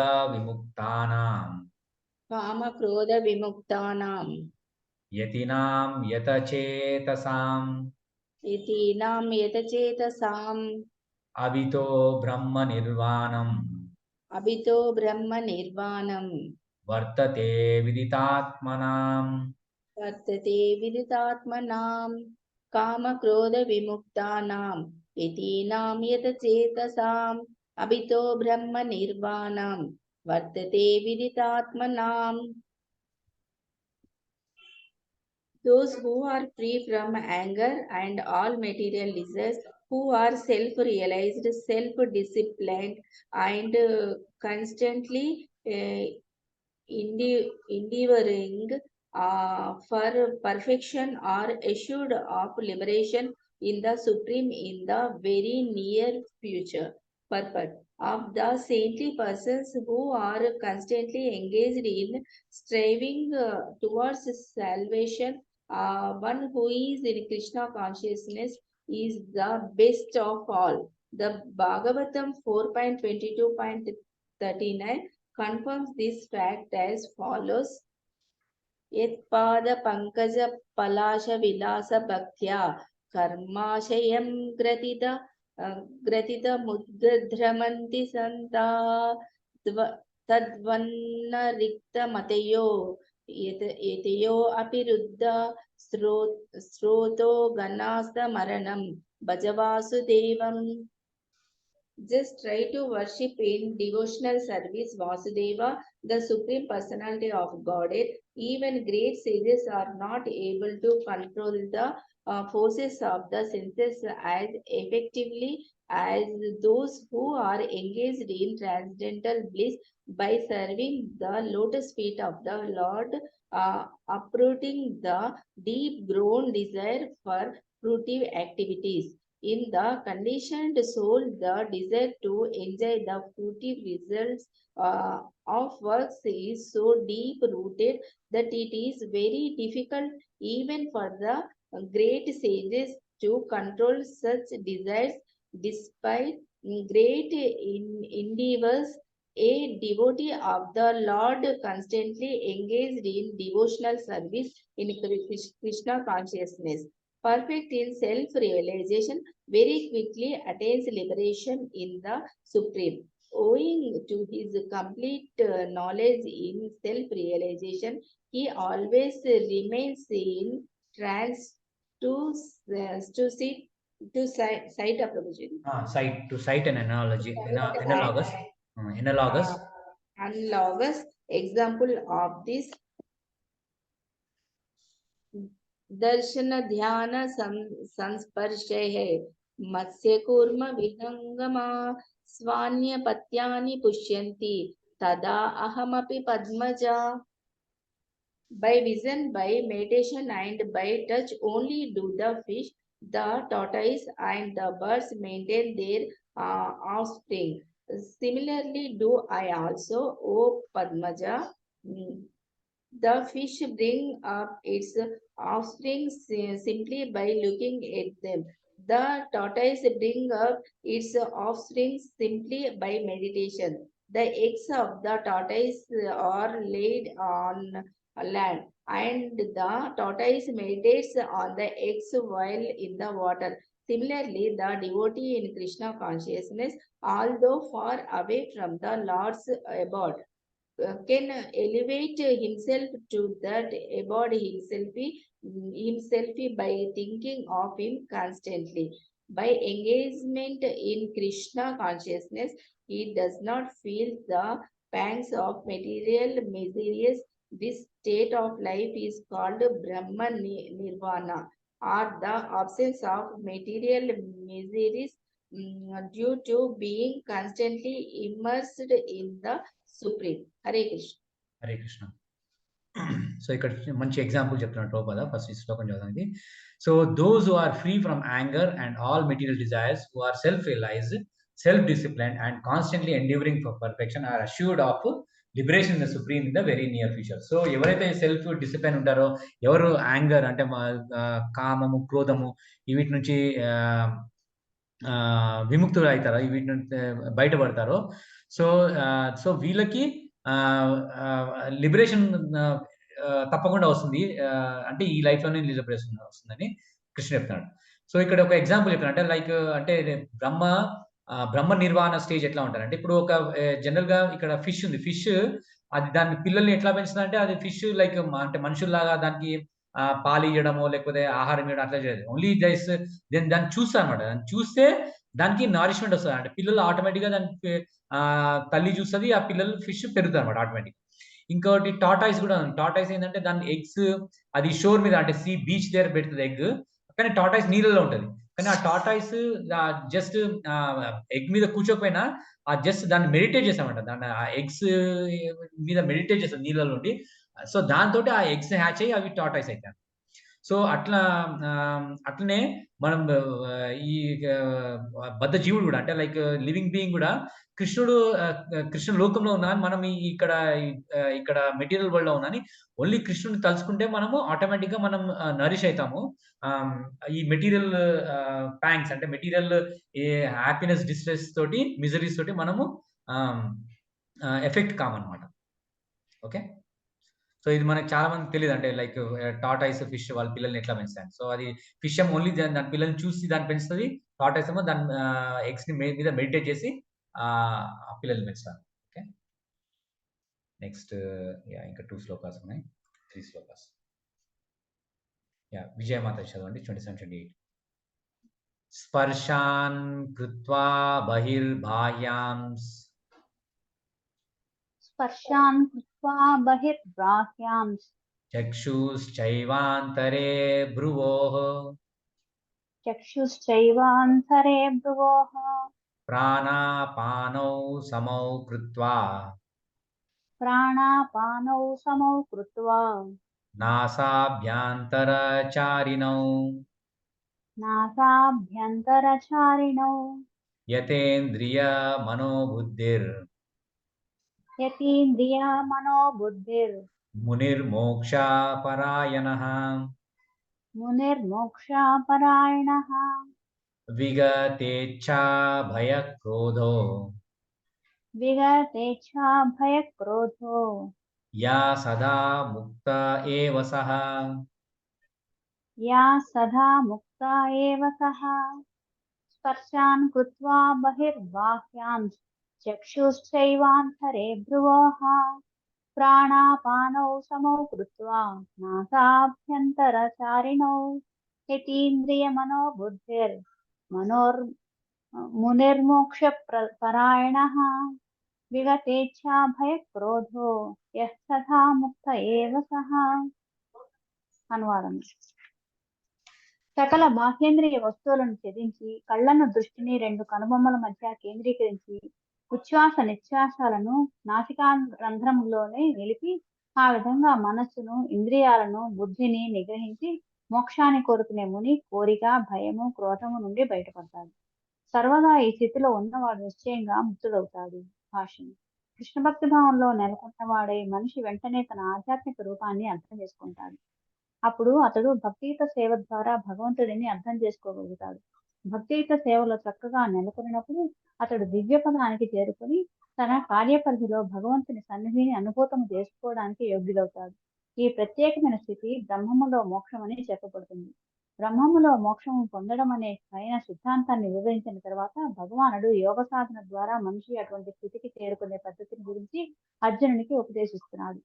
విముక్తానాం యతినాం యతచేతసాం అభితో బ్రహ్మ నిర్వాణం వర్తతే విదితాత్మనాం కామక్రోధ విముక్తానాం యతీనాం యతచేతసాం అభితో బ్రహ్మ నిర్వాణం వర్తతే విదితాత్మనాం. Those who are free from anger and all material desires, who are self-realized, self-disciplined, and constantly endeavoring for perfection, are assured of liberation in the Supreme in the very near future. Purport of the saintly persons who are constantly engaged in striving towards salvation, one who is in Krishna consciousness is the best of all. The Bhagavatam 4.22.39 confirms this fact as follows. Yatpada pankaja palasha vilasa bhaktya karmashayam gratita muddhadramanti santa tadvanna rikta matayo yatayo apiruddha sroto ganasta maranam bhajavasu. Just try to worship in devotional service Vasudeva, the Supreme Personality of Godhead. Even great sages are not able to control the forces of the senses as effectively as those who are engaged in transcendental bliss by serving the lotus feet of the Lord, uprooting the deep grown desire for fruitive activities. In the conditioned soul, the desire to enjoy the fruitive results of works is so deep rooted that it is very difficult even for the great sages to control such desires. Despite great endeavors, a devotee of the Lord constantly engaged in devotional service in Krishna consciousness, perfect in self-realization, very quickly attains liberation in the Supreme. Owing to his complete knowledge in self-realization, he always remains in trance to sit to sight of Prabhuji. To cite an analogy, analogous. Analogous example of this दर्शन ध्यान संस्पर्शे मत्स्य कूर्म विहंगमा स्वान्य पत्यानि पुष्यन्ति तदा अहमपि Padmaja. By vision, by meditation, and by touch only do the fish, the tortoise, and the birds maintain their offspring. Similarly, do I also, O Padmaja. The fish bring up its offspring simply by looking at them. The tortoise bring up its offspring simply by meditation. The eggs of the tortoise are laid on land, and the tortoise meditates on the eggs while in the water. Similarly, the devotee in Krishna consciousness, although far away from the Lord's abode, can elevate himself to that abode himself by thinking of him constantly. By engagement in Krishna consciousness, he does not feel the pangs of material miseries. This state of life is called Brahma Nirvana, or the absence of material miseries due to being constantly immersed in the Supreme. Hare Krishna. Hare Krishna. So ఇక్కడ మంచి ఎగ్జాంపుల్ చెప్తున్నాడు ప్రభుపాద ఫస్ట్ ఈ శ్లోకం చదవడానికి. So those who are free from anger and all material desires, who are self realized, self discipline and constantly enduring for perfection are assured of liberation in the supreme in the very near future. So ఎవరైతే సెల్ఫ్ డిసిప్లిన్ ఉంటారో, ఎవరు యాంగర్ అంటే కామము, క్రోధము వీటి నుంచి విముక్తులు అవుతారో, వీటి నుంచి బయటపడతారో, సో వీళ్ళకి లిబరేషన్ తప్పకుండా వస్తుంది. అంటే ఈ లైఫ్ లోనే లిబరేషన్ వస్తుందని కృష్ణ చెప్తున్నాడు. సో ఇక్కడ ఒక ఎగ్జాంపుల్ చెప్తాను, అంటే లైక్ అంటే బ్రహ్మ నిర్వాణ స్టేజ్ ఎట్లా ఉంటారు అంటే, ఇప్పుడు ఒక జనరల్ గా ఇక్కడ ఫిష్ ఉంది. ఫిష్ అది దాని పిల్లల్ని ఎట్లా పెంచుతుంది అంటే, అది ఫిష్ లైక్ అంటే మనుషుల్లాగా దానికి పాలు ఇవ్వడము లేకపోతే ఆహారం ఇవ్వడం అట్లా చేయదు. ఓన్లీ దాన్ని చూస్తా అనమాట. దాన్ని చూస్తే దానికి నారిష్మెంట్ వస్తుంది. అంటే పిల్లలు ఆటోమేటిక్ గా దానికి తల్లి చూస్తుంది, ఆ పిల్లలు ఫిష్ పెరుగుతారు అనమాట ఆటోమేటిక్. ఇంకోటి టాటాయిస్ కూడా ఉంది. టాటాయిస్ ఏంటంటే దాని ఎగ్స్ అది షోర్ మీద అంటే బీచ్ దగ్గర పెడుతుంది ఎగ్, కానీ టాటాయిస్ నీళ్ళలో ఉంటుంది. కానీ ఆ టాటాయిస్ జస్ట్ ఎగ్ మీద కూర్చోకపోయినా ఆ జస్ట్ దాన్ని మెడిటేట్ చేస్తామంట. దాన్ని ఆ ఎగ్స్ మీద మెడిటేట్ చేస్తాం నీళ్ళలో ఉండి. సో దాంతో ఆ ఎగ్స్ హ్యాచ్ అయ్యి అవి టాటాయిస్ అవుతాయి. సో అట్లనే మనం ఈ బద్ధ జీవుడు కూడా అంటే లైక్ లివింగ్ బీయింగ్ కూడా కృష్ణ లోకంలో ఉన్నాను, మనం ఇక్కడ మెటీరియల్ వరల్డ్ లో ఉన్నాని ఓన్లీ కృష్ణుని తలుచుకుంటే మనము ఆటోమేటిక్ గా మనం నరిష్ అవుతాము. ఈ మెటీరియల్ ప్యాంక్స్ అంటే మెటీరియల్ హ్యాపీనెస్ డిస్ట్రెస్ తోటి మిజరీస్ తోటి మనము ఎఫెక్ట్ కామన్నమాట. ఓకే, సో ఇది మనకు చాలా మంది తెలియదు. అంటే లైక్ టాటాయిస్ ఫిష్ వాళ్ళ పిల్లల్ని ఎట్లా పెంచుతాయి. సో అది ఫిష్ ఏమో ఓన్లీ దాని పిల్లల్ని చూసి దాన్ని పెంచుతుంది, టాటాయిస్ ఏమో దాని ఎగ్స్ ని మీద మెడిటేట్ చేసి ఆ పిల్లల్ని పెంచుతారు. ఓకే, నెక్స్ట్ ఇంకా 2 శ్లోకాస్ ఉన్నాయి, 3 శ్లోకాస్. విజయమాత చదవండి 27-28. స్పర్శాన్ కృత్వా బహిర్బాహ్యాం స్పర్శాన్ కృత్వా బహిర్బాహ్యాం చక్షుశ్చైవాంతరే భ్రువోః ప్రాణాపానౌ సమౌ కృత్వా నాసాభ్యాంతరచారిణౌ నాసాభ్యంతరచారిణౌ యతేంద్రియ మనోబుద్ధిర్ యతీంద్రియా మనోబుద్ధిర్ మునిర్మోక్షాపరాయణః మునిర్మోక్షాపరాయణః విగతేచ్ఛా భయక్రోధో విగతేచ్ఛా భయక్రోధో యా సదా ముక్త ఏవ సః యా సదా ముక్త ఏవ సః స్పర్శాన్ కృత్వా బహిర్బాహ్యాన్ చక్షుశ్చైవాంతరే భ్రువోః ప్రాణాపానౌ సమౌ కృత్వా నాసాభ్యంతరచారిణౌ యతీంద్రియమనో బుద్ధిర్ మునిర్మోక్ష పరాయణః విగతేచ్ఛా భయక్రోధో యః సదా ముక్త ఏవ సః. అనువాదం. సకల బాహ్యేంద్రియ వస్తువులను ఛేదించి కళ్ళను దృష్టిని రెండు కనుబొమ్మల మధ్య కేంద్రీకరించి ఉచ్ఛ్వాస నిశ్వాసాలను నాసికా రంధ్రంలోనే నిలిపి ఆ విధంగా మనస్సును ఇంద్రియాలను బుద్ధిని నిగ్రహించి మోక్షాన్ని కోరుకునే ముని కోరిక భయము క్రోధము నుండి బయటపడతాడు. సర్వదా ఈ స్థితిలో ఉన్నవాడు నిశ్చయంగా ముక్తుడవుతాడు. భాష్యం. కృష్ణ భక్తి భావంలో నెలకొన్నవాడై మనిషి వెంటనే తన ఆధ్యాత్మిక రూపాన్ని అర్థం చేసుకుంటాడు. అప్పుడు అతడు భక్తియుత సేవ ద్వారా భగవంతుడిని అర్థం చేసుకోగలుగుతాడు. భక్తియుత సేవలో చక్కగా నెలకొన్నప్పుడు అతడు దివ్య పదానికి చేరుకొని తన కార్యపరిధిలో భగవంతుని సన్నిధిని అనుభూతం చేసుకోవడానికి యోగ్యుడవుతాడు. ఈ ప్రత్యేకమైన స్థితి బ్రహ్మములో మోక్షమని చెప్పబడుతుంది. బ్రహ్మములో మోక్షము పొందడం అనే పైన సిద్ధాంతాన్ని వివరించిన తర్వాత భగవానుడు యోగ సాధన ద్వారా మనిషి అటువంటి స్థితికి చేరుకునే పద్ధతిని గురించి అర్జునునికి ఉపదేశిస్తున్నాడు.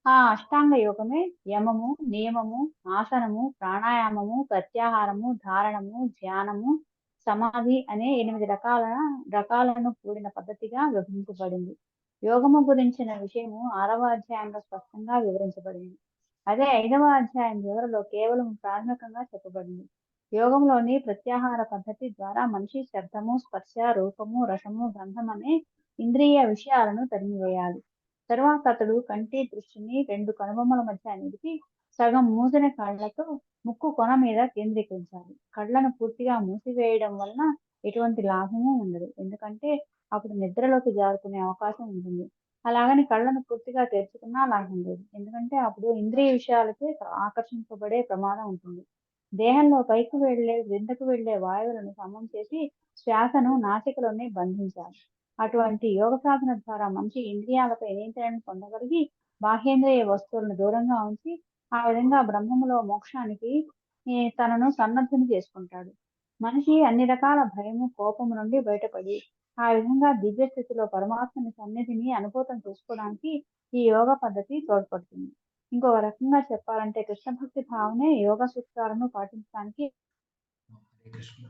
ఆ అష్టాంగ యోగమే యమము, నియమము, ఆసనము, ప్రాణాయామము, ప్రత్యాహారము, ధారణము, ధ్యానము, సమాధి అనే 8 రకాలను కూడిన పద్ధతిగా విభజించబడింది. యోగము గురించిన విషయము 6వ అధ్యాయంలో స్పష్టంగా వివరించబడింది. అదే 5వ అధ్యాయం చివరలో కేవలం ప్రాథమికంగా చెప్పబడింది. యోగంలోని ప్రత్యాహార పద్ధతి ద్వారా మనిషి శబ్దము, స్పర్శ, రూపము, రసము, గంధం అనే ఇంద్రియ విషయాలను తరిమివేయాలి. తరువాత అతడు కంటి దృష్టిని 2 కనుబొమ్మల మధ్య నిలిపి సగం మూసిన కళ్ళతో ముక్కు కొన మీద కేంద్రీకరించాలి. కళ్ళను పూర్తిగా మూసివేయడం వలన ఎటువంటి లాభము ఉండదు. ఎందుకంటే అప్పుడు నిద్రలోకి జారుకునే అవకాశం ఉంటుంది. అలాగని కళ్ళను పూర్తిగా తెరుచుకున్నా లాభం లేదు. ఎందుకంటే అప్పుడు ఇంద్రియ విషయాలకే ఆకర్షింపబడే ప్రమాదం ఉంటుంది. దేహంలో పైకి వెళ్లే క్రిందకు వెళ్లే వాయువులను సమం చేసి శ్వాసను నాసికలోనే బంధించాలి. అటువంటి యోగ సాధన ద్వారా మనిషి ఇంద్రియాలపై నియంత్రణ పొందగలిగి బాహ్యేంద్రియ వస్తువులను దూరంగా ఉంచి ఆ విధంగా బ్రహ్మములో మోక్షానికి తనను సన్నద్ధుని చేసుకుంటాడు. మనిషి అన్ని రకాల భయము, కోపము నుండి బయటపడి ఆ విధంగా దివ్య స్థితిలో పరమాత్మని సన్నిధిని అనుభూతం చేసుకోవడానికి ఈ యోగ పద్ధతి తోడ్పడుతుంది. ఇంకో రకంగా చెప్పాలంటే కృష్ణ భక్తి భావనే యోగ సూత్రాలను పాటించడానికి హరే కృష్ణ.